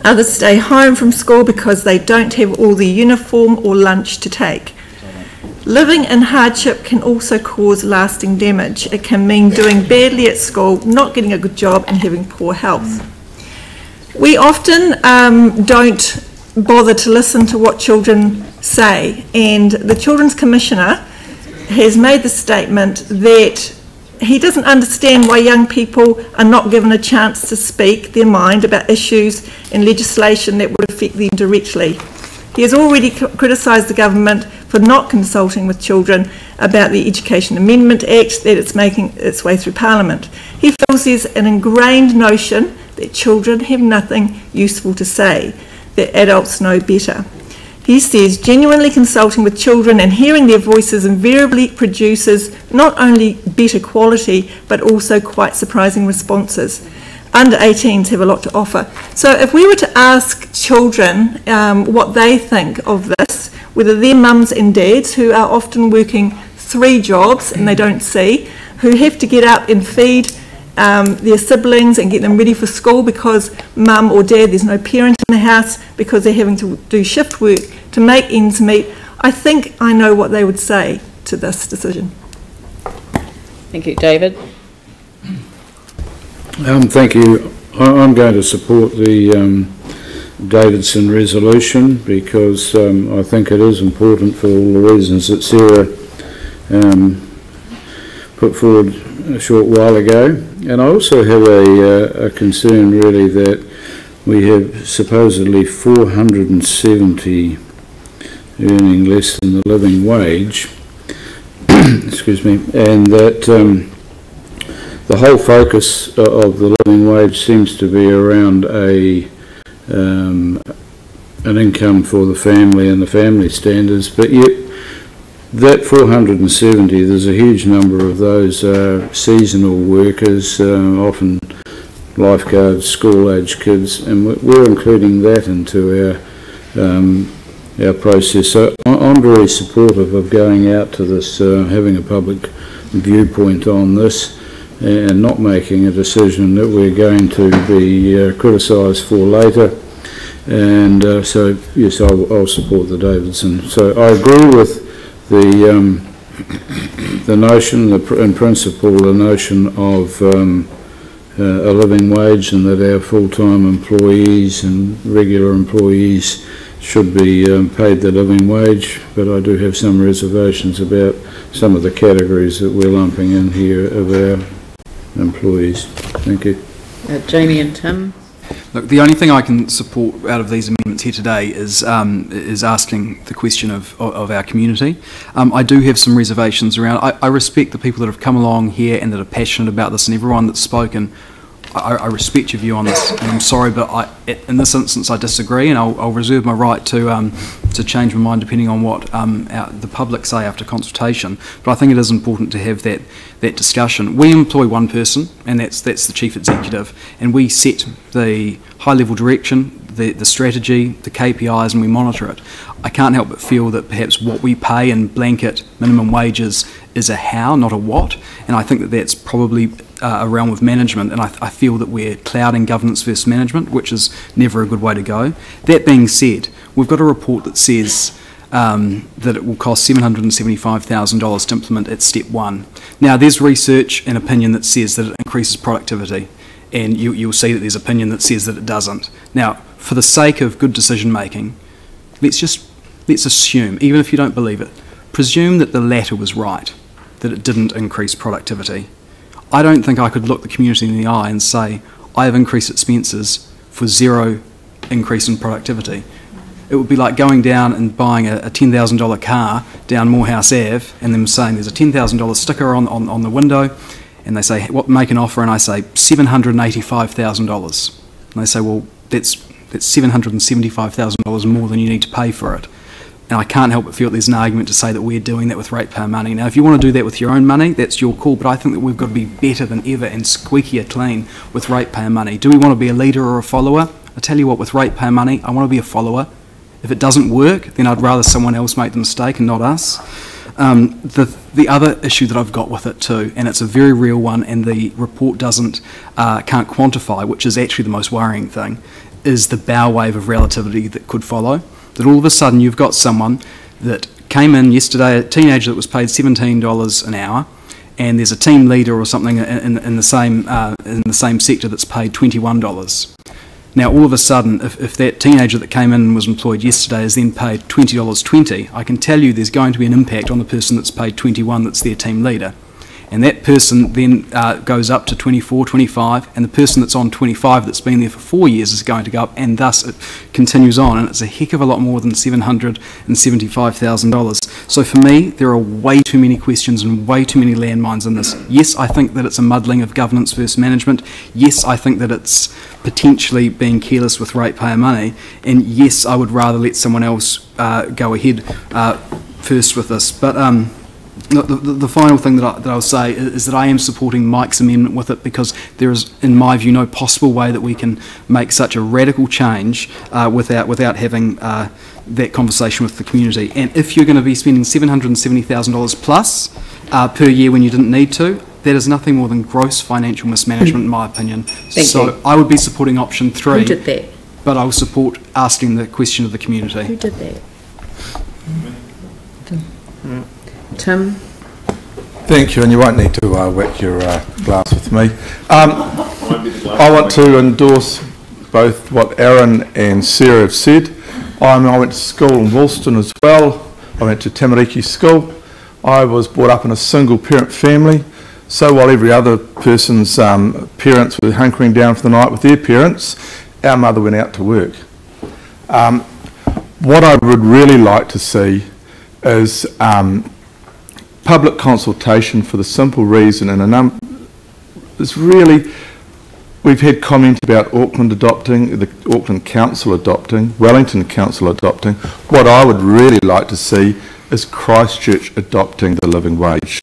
Others stay home from school because they don't have all the uniform or lunch to take. Living in hardship can also cause lasting damage. It can mean doing badly at school, not getting a good job, and having poor health. We often don't bother to listen to what children say, and the Children's Commissioner has made the statement that he doesn't understand why young people are not given a chance to speak their mind about issues and legislation that would affect them directly. He has already criticised the government for not consulting with children about the Education Amendment Act that it's making its way through Parliament. He feels there's an ingrained notion that children have nothing useful to say, that adults know better. He says genuinely consulting with children and hearing their voices invariably produces not only better quality but also quite surprising responses. Under 18s have a lot to offer. So if we were to ask children what they think of this, whether their mums and dads, who are often working 3 jobs and they don't see, who have to get up and feed their siblings and get them ready for school because mum or dad, there's no parent in the house because they're having to do shift work to make ends meet, I think I know what they would say to this decision. Thank you. David? Thank you. I'm going to support the Davidson resolution because I think it is important for all the reasons that Sarah put forward a short while ago. And I also have a concern really that we have supposedly 470 earning less than the living wage, excuse me, and that the whole focus of the living wage seems to be around an income for the family and the family standards, but yet that 470, there's a huge number of those seasonal workers, often lifeguards, school-age kids, and we're including that into our process. So I'm very supportive of going out to this, having a public viewpoint on this, and not making a decision that we're going to be criticised for later. And so, yes, I'll support the Davidson. So I agree with the notion, in principle, the notion of a living wage, and that our full-time employees and regular employees should be paid the living wage, but I do have some reservations about some of the categories that we're lumping in here of our employees. Thank you. Jamie and Tim? Look, the only thing I can support out of these amendments here today is asking the question of our community. I do have some reservations around. I respect the people that have come along here and that are passionate about this, and everyone that's spoken. I respect your view on this, and I'm sorry, but in this instance I disagree, and I'll reserve my right to change my mind depending on what the public say after consultation. But I think it is important to have that discussion. We employ one person, and that's the chief executive, and we set the high-level direction, the strategy, the KPIs, and we monitor it. I can't help but feel that perhaps what we pay in blanket minimum wages is a how, not a what, and I think that that's probably a realm of management, and I feel that we're clouding governance versus management, which is never a good way to go. That being said, we've got a report that says that it will cost $775,000 to implement at step 1. Now, there's research and opinion that says that it increases productivity, and you'll see that there's opinion that says that it doesn't. Now, for the sake of good decision making, let's assume, even if you don't believe it, presume that the latter was right, that it didn't increase productivity. I don't think I could look the community in the eye and say, I have increased expenses for zero increase in productivity. It would be like going down and buying a $10,000 car down Morehouse Ave and them saying there's a $10,000 sticker on the window, and they say, what, make an offer, and I say $785,000. And they say, well, that's $775,000 more than you need to pay for it. And I can't help but feel there's an argument to say that we're doing that with ratepayer money. Now, if you want to do that with your own money, that's your call, but I think that we've got to be better than ever and squeakier clean with ratepayer money. Do we want to be a leader or a follower? I tell you what, with ratepayer money, I want to be a follower. If it doesn't work, then I'd rather someone else make the mistake and not us. The other issue that I've got with it too, and it's a very real one, and the report can't quantify, which is actually the most worrying thing, is the bow wave of relativity that could follow. That all of a sudden you've got someone that came in yesterday, a teenager that was paid $17 an hour, and there's a team leader or something in the same sector that's paid $21. Now, all of a sudden, if that teenager that came in and was employed yesterday is then paid $20.20, I can tell you there's going to be an impact on the person that's paid $21 that's their team leader. And that person then goes up to 24, 25, and the person that's on 25 that's been there for 4 years is going to go up, and thus it continues on, and it's a heck of a lot more than $775,000. So for me, there are way too many questions and way too many landmines in this. Yes, I think that it's a muddling of governance versus management. Yes, I think that it's potentially being careless with ratepayer money, and yes, I would rather let someone else go ahead first with this. But the final thing that I'll say is that I am supporting Mike's amendment with it, because there is, in my view, no possible way that we can make such a radical change without having that conversation with the community. And if you're going to be spending $770,000 plus per year when you didn't need to, that is nothing more than gross financial mismanagement, in my opinion. Thank you. I would be supporting option 3. Who did that? But I will support asking the question of the community. Who did that? Tim? Thank you, and you won't need to wet your glass with me. I want to endorse both what Aaron and Sarah have said. I went to school in Woolston as well. I went to Tamariki School. I was brought up in a single parent family, so while every other person's parents were hunkering down for the night with their parents, our mother went out to work. What I would really like to see is public consultation, for the simple reason, and we've had comment about Auckland adopting, the Auckland Council adopting, Wellington Council adopting. What I would really like to see is Christchurch adopting the living wage.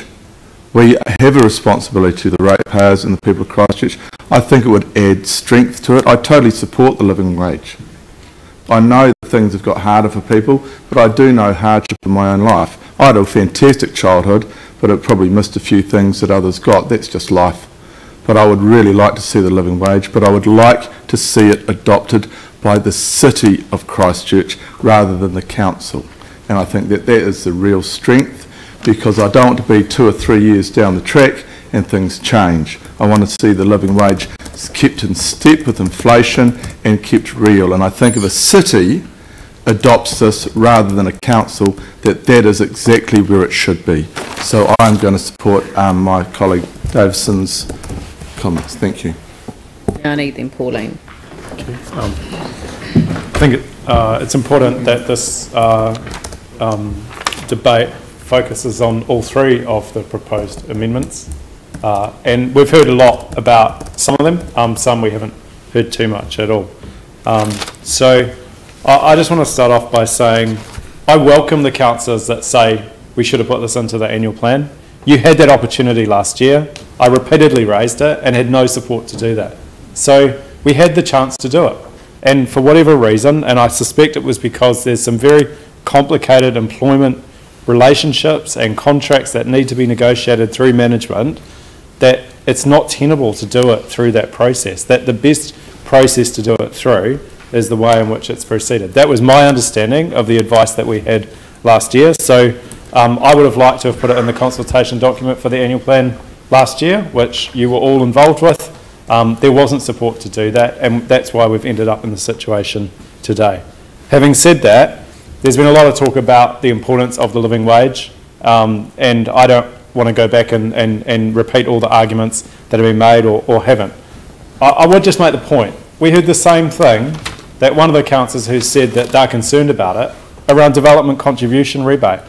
We have a responsibility to the ratepayers and the people of Christchurch. I think it would add strength to it. I totally support the living wage. I know that things have got harder for people, but I do know hardship in my own life. I had a fantastic childhood, but it probably missed a few things that others got. That's just life. But I would really like to see the living wage, but I would like to see it adopted by the city of Christchurch rather than the council. And I think that is the real strength, because I don't want to be 2 or 3 years down the track and things change. I want to see the living wage kept in step with inflation and kept real. And I think if a city adopts this rather than a council, that is exactly where it should be. So I'm going to support my colleague Davison's comments. Thank you. Yanni, then Pauline. I think it's important that this debate focuses on all 3 of the proposed amendments. And we've heard a lot about some of them, some we haven't heard too much at all. So I just want to start off by saying I welcome the councillors that say we should have put this into the annual plan. You had that opportunity last year. I repeatedly raised it and had no support to do that. So we had the chance to do it. And for whatever reason, and I suspect it was because there's some very complicated employment relationships and contracts that need to be negotiated through management, that it's not tenable to do it through that process, that the best process to do it through is the way in which it's proceeded. That was my understanding of the advice that we had last year. So I would have liked to have put it in the consultation document for the annual plan last year, which you were all involved with. There wasn't support to do that, and that's why we've ended up in the situation today. Having said that, there's been a lot of talk about the importance of the living wage, and I don't want to go back and repeat all the arguments that have been made or haven't. I would just make the point. We heard the same thing that one of the councillors who said that they're concerned about it around development contribution rebate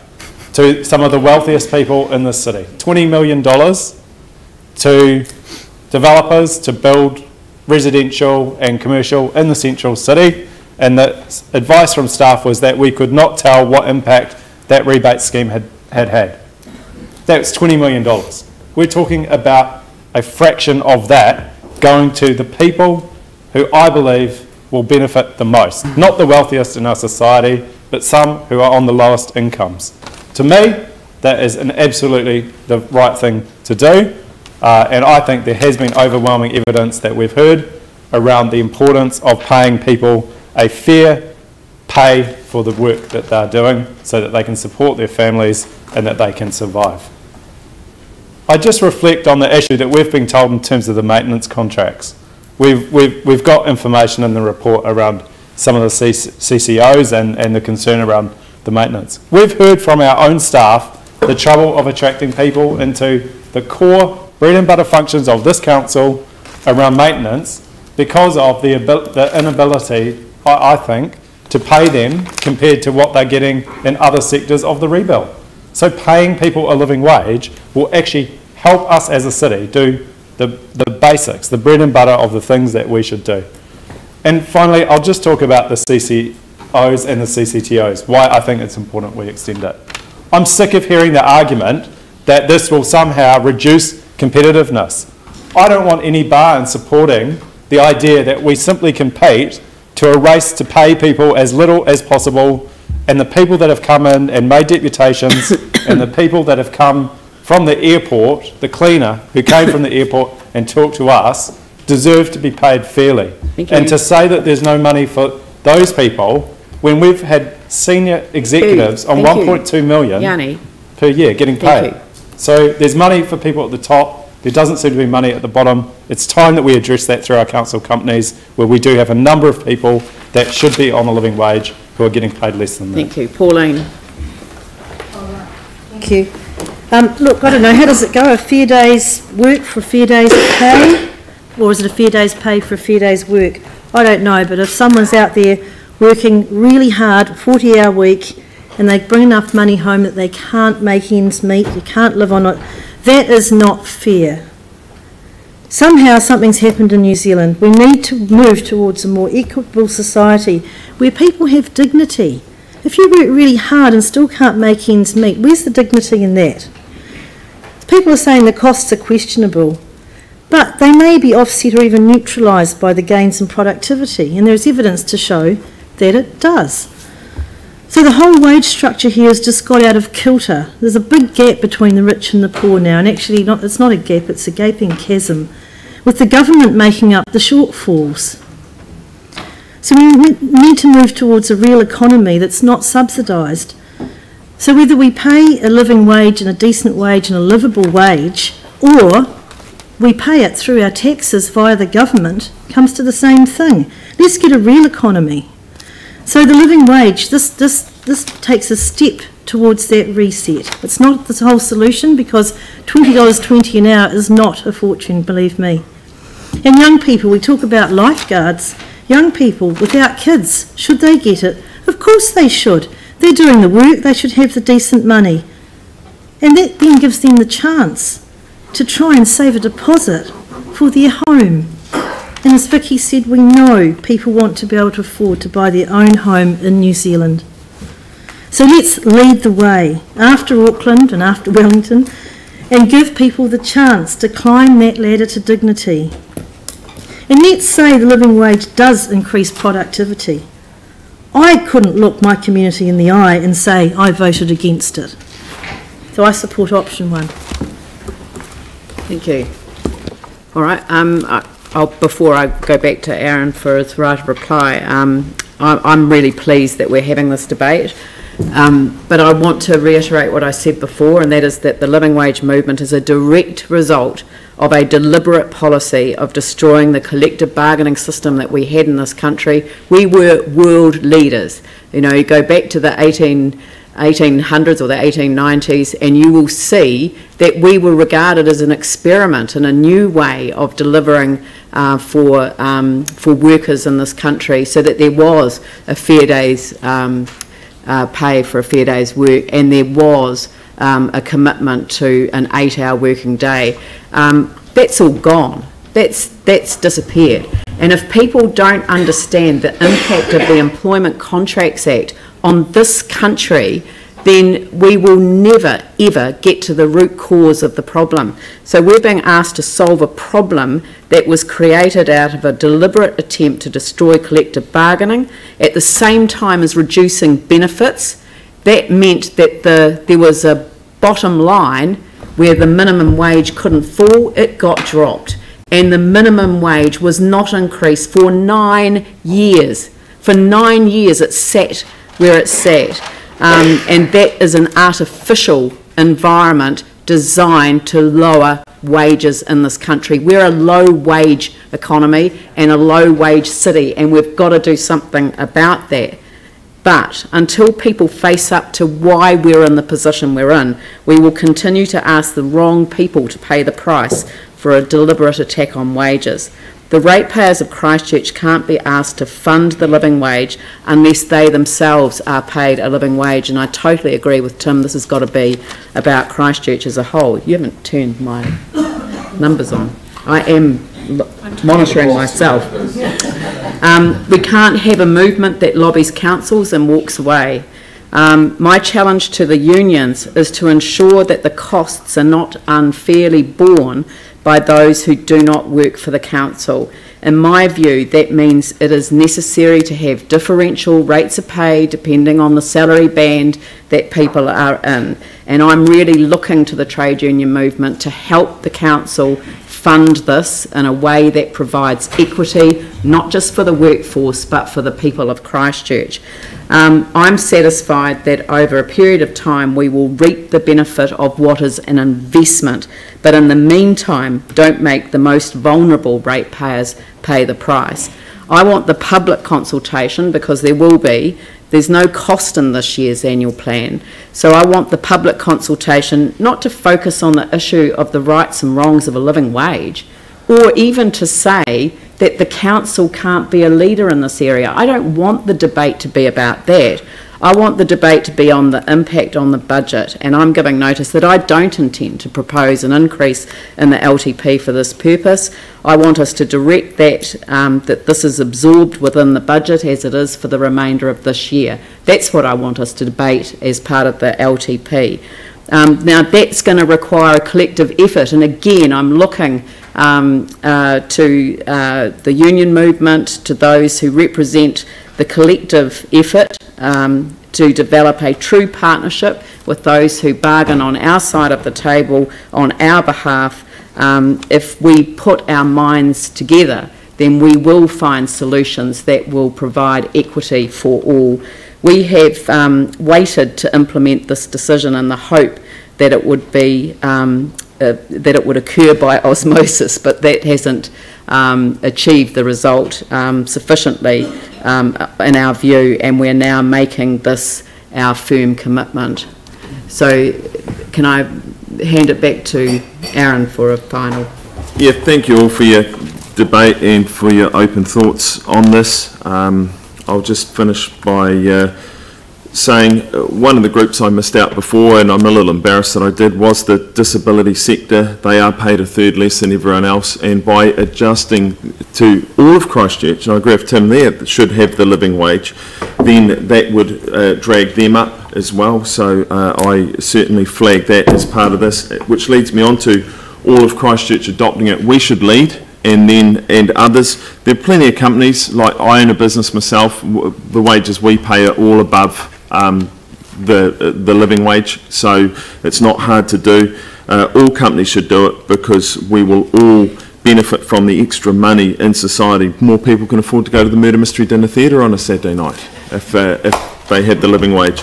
to some of the wealthiest people in this city. $20 million to developers to build residential and commercial in the central city, and the advice from staff was that we could not tell what impact that rebate scheme had. That's $20 million. We're talking about a fraction of that going to the people who I believe will benefit the most. Not the wealthiest in our society, but some who are on the lowest incomes. To me, that is absolutely the right thing to do. And I think there has been overwhelming evidence that we've heard around the importance of paying people a fair pay for the work that they're doing so that they can support their families and that they can survive. I just reflect on the issue that we've been told in terms of the maintenance contracts. We've got information in the report around some of the CCOs and the concern around the maintenance. We've heard from our own staff the trouble of attracting people into the core bread and butter functions of this council around maintenance because of the inability, I think, to pay them compared to what they're getting in other sectors of the rebuild. So paying people a living wage will actually help us as a city do the basics, the bread and butter of the things that we should do. And finally, I'll just talk about the CCOs and the CCTOs, why I think it's important we extend it. I'm sick of hearing the argument that this will somehow reduce competitiveness. I don't want any bar in supporting the idea that we simply compete to a race to pay people as little as possible, and the people that have come in and made deputations and the people that have come from the airport, the cleaner who came from the airport and talked to us, deserve to be paid fairly. And to say that there's no money for those people when we've had senior executives on 1.2 million per year getting paid. So there's money for people at the top. There doesn't seem to be money at the bottom. It's time that we address that through our council companies, where we do have a number of people that should be on a living wage who are getting paid less than that. Thank you. Pauline. Thank you. Look, I don't know, how does it go? A fair day's work for a fair day's pay? Or is it a fair day's pay for a fair day's work? I don't know, but if someone's out there working really hard, 40-hour week, and they bring enough money home that they can't make ends meet, you can't live on it, that is not fair. Somehow something's happened in New Zealand. We need to move towards a more equitable society where people have dignity. If you work really hard and still can't make ends meet, where's the dignity in that? People are saying the costs are questionable, but they may be offset or even neutralised by the gains in productivity, and there's evidence to show that it does. So the whole wage structure here has just got out of kilter. There's a big gap between the rich and the poor now, and actually it's not a gap, it's a gaping chasm, with the government making up the shortfalls. So we need to move towards a real economy that's not subsidised. So whether we pay a living wage and a decent wage and a livable wage, or we pay it through our taxes via the government, comes to the same thing. Let's get a real economy. So the living wage, this takes a step towards that reset. It's not the whole solution, because $20.20 an hour is not a fortune, believe me. And young people, we talk about lifeguards. Young people without kids, should they get it? Of course they should. They're doing the work, they should have the decent money. And that then gives them the chance. to try and save a deposit for their home. And as Vicky said, we know people want to be able to afford to buy their own home in New Zealand. So let's lead the way after Auckland and after Wellington and give people the chance to climb that ladder to dignity. And let's say the living wage does increase productivity. I couldn't look my community in the eye and say I voted against it. So I support option 1. Thank you. All right. Before I go back to Aaron for his right of reply, I'm really pleased that we're having this debate. But I want to reiterate what I said before, and that is that the living wage movement is a direct result of a deliberate policy of destroying the collective bargaining system that we had in this country. We were world leaders. You know, you go back to the 1800s or the 1890s and you will see that we were regarded as an experiment in a new way of delivering for workers in this country, so that there was a fair day's pay for a fair day's work, and there was a commitment to an 8-hour working day. That's all gone. That's disappeared. And if people don't understand the impact of the Employment Contracts Act on this country, then we will never, ever get to the root cause of the problem. So we're being asked to solve a problem that was created out of a deliberate attempt to destroy collective bargaining, at the same time as reducing benefits. That meant that there was a bottom line where the minimum wage couldn't fall. It got dropped. And the minimum wage was not increased for 9 years. For 9 years it sat where it sat. And that is an artificial environment designed to lower wages in this country. We're a low-wage economy and a low-wage city, and we've got to do something about that. But until people face up to why we're in the position we're in, we will continue to ask the wrong people to pay the price for a deliberate attack on wages. The ratepayers of Christchurch can't be asked to fund the living wage unless they themselves are paid a living wage, and I totally agree with Tim, this has got to be about Christchurch as a whole. You haven't turned my numbers on. I am monitoring myself. We can't have a movement that lobbies councils and walks away. My challenge to the unions is to ensure that the costs are not unfairly borne by those who do not work for the council. In my view, that means it is necessary to have differential rates of pay depending on the salary band that people are in. And I'm really looking to the trade union movement to help the council fund this in a way that provides equity, not just for the workforce, but for the people of Christchurch. I'm satisfied that over a period of time we will reap the benefit of what is an investment, but in the meantime don't make the most vulnerable ratepayers pay the price. I want the public consultation, because there will be. There's no cost in this year's annual plan. So I want the public consultation not to focus on the issue of the rights and wrongs of a living wage, or even to say that the council can't be a leader in this area. I don't want the debate to be about that. I want the debate to be on the impact on the budget, and I'm giving notice that I don't intend to propose an increase in the LTP for this purpose. I want us to direct that, that this is absorbed within the budget as it is for the remainder of this year. That's what I want us to debate as part of the LTP. Now that's going to require a collective effort, and again I'm looking to the union movement, to those who represent the collective effort to develop a true partnership with those who bargain on our side of the table on our behalf. If we put our minds together, then we will find solutions that will provide equity for all. We have waited to implement this decision in the hope that it would be that it would occur by osmosis, but that hasn't achieved the result sufficiently in our view, and we're now making this our firm commitment. So can I hand it back to Aaron for a final? Yeah, thank you all for your debate and for your open thoughts on this. I'll just finish by saying one of the groups I missed out before, and I'm a little embarrassed that I did, was the disability sector. They are paid a third less than everyone else, and by adjusting to all of Christchurch, and I agree with Tim there, that should have the living wage, then that would drag them up as well. So I certainly flag that as part of this, which leads me on to all of Christchurch adopting it. We should lead, and others. There are plenty of companies, like I own a business myself, the wages we pay are all above the living wage, so it's not hard to do. All companies should do it, because we will all benefit from the extra money in society. More people can afford to go to the Murder Mystery Dinner Theatre on a Saturday night if they had the living wage,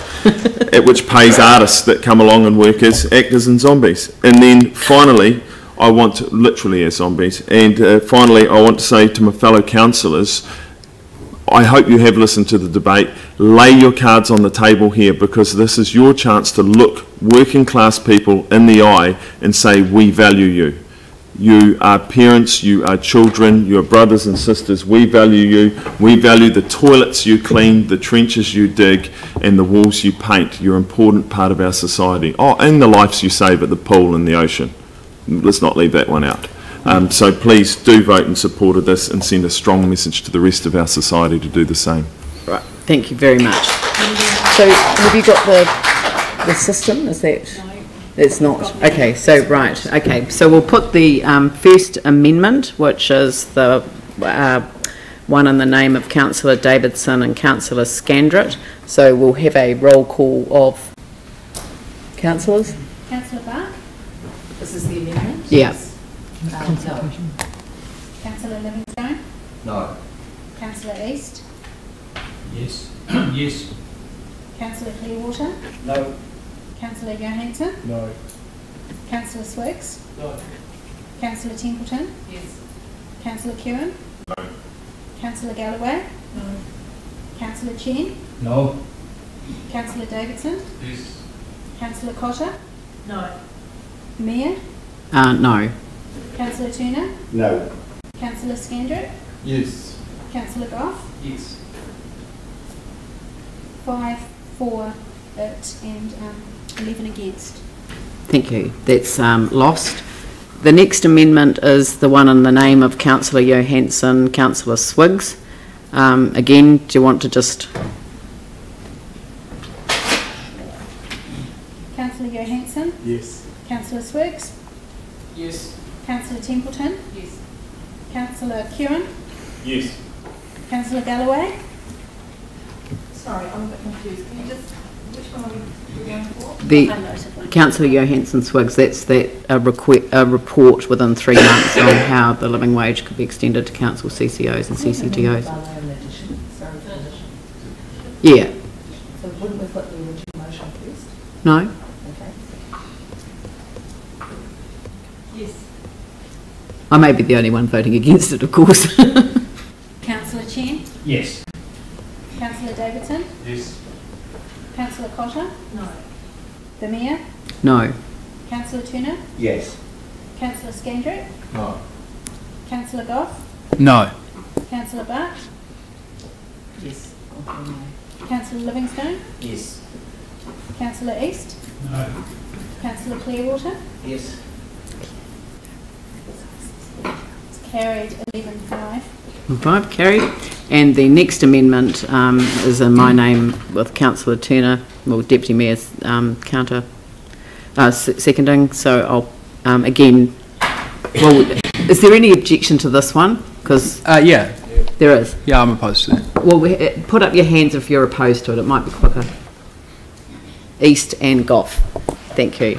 which pays artists that come along and work as actors and zombies. And then finally, I want to, literally as zombies, and finally I want to say to my fellow councillors, I hope you have listened to the debate. Lay your cards on the table here, because this is your chance to look working class people in the eye and say, we value you. You are parents, you are children, you are brothers and sisters. We value you. We value the toilets you clean, the trenches you dig, and the walls you paint. You're an important part of our society. Oh, and the lives you save at the pool and the ocean. Let's not leave that one out. So please do vote in support of this and send a strong message to the rest of our society to do the same. Right, thank you very much. So have you got the system? Is that? No. It's not. Okay, so right, okay. So we'll put the first amendment, which is the one in the name of Councillor Davidson and Councillor Scandrett. So we'll have a roll call of councillors. Councillor Bark? This is the amendment? Yeah. No. Councillor Livingstone? No. Councillor East? Yes. Yes. Councillor Clearwater? No. Councillor Johansson? No. Councillor Swiggs? No. Councillor Templeton? Yes. Councillor Curran? No. Councillor Galloway? No. Councillor Chen? No. Councillor Davidson? Yes. Councillor Cotter? No. Mayor? No. Councillor Turner? No. Councillor Scandrett? Yes. Councillor Goff? Yes. 5 for it and 11 against. Thank you. That's lost. The next amendment is the one in the name of Councillor Johansson, Councillor Swiggs. Again, do you want to just... Councillor Johansson? Yes. Councillor Swiggs? Yes. Councillor Templeton? Yes. Councillor Curran? Yes. Councillor Galloway? Sorry, I'm a bit confused. Can you just, which one are we going for? The Councillor Johansson Swiggs, that's that a report within 3 months on how the living wage could be extended to council CCOs and CCTOs. Yeah. So wouldn't we put the original motion first? No? Okay. Yes. I may be the only one voting against it, of course. Councillor Chen? Yes. Councillor Davidson? Yes. Councillor Cotter? No. The Mayor? No. Councillor Turner? Yes. Councillor Scandrett? No. Councillor Goff? No. Councillor Bart? Yes. Councillor Livingstone? Yes. Councillor East? No. Councillor Clearwater? Yes. It's carried 11-5. 5 carried. And the next amendment is in my name with Councillor Turner, well, Deputy Mayor's seconding. So I'll, again, well, is there any objection to this one? Because Yeah. there is. Yeah, I'm opposed to that. Well, put up your hands if you're opposed to it. It might be quicker. East and Goff. Thank you.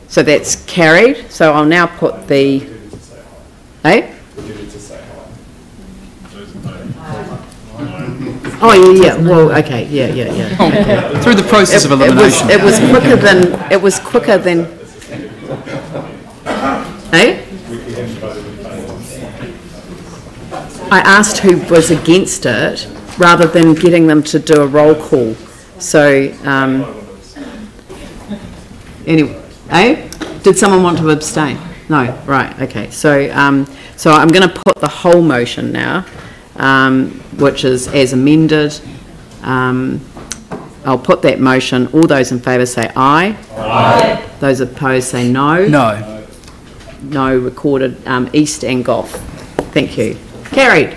So that's carried. So I'll now put the... Eh? Oh, yeah, well, okay, yeah. Okay. Through the process of elimination. It was quicker than... Eh? I asked who was against it, rather than getting them to do a roll call. So, anyway, eh? Did someone want to abstain? No, right, okay. So, so I'm going to put the whole motion now, which is as amended. I'll put that motion. All those in favour say aye. Aye. Those opposed say no. No. No recorded, East and Gough. Thank you. Carried.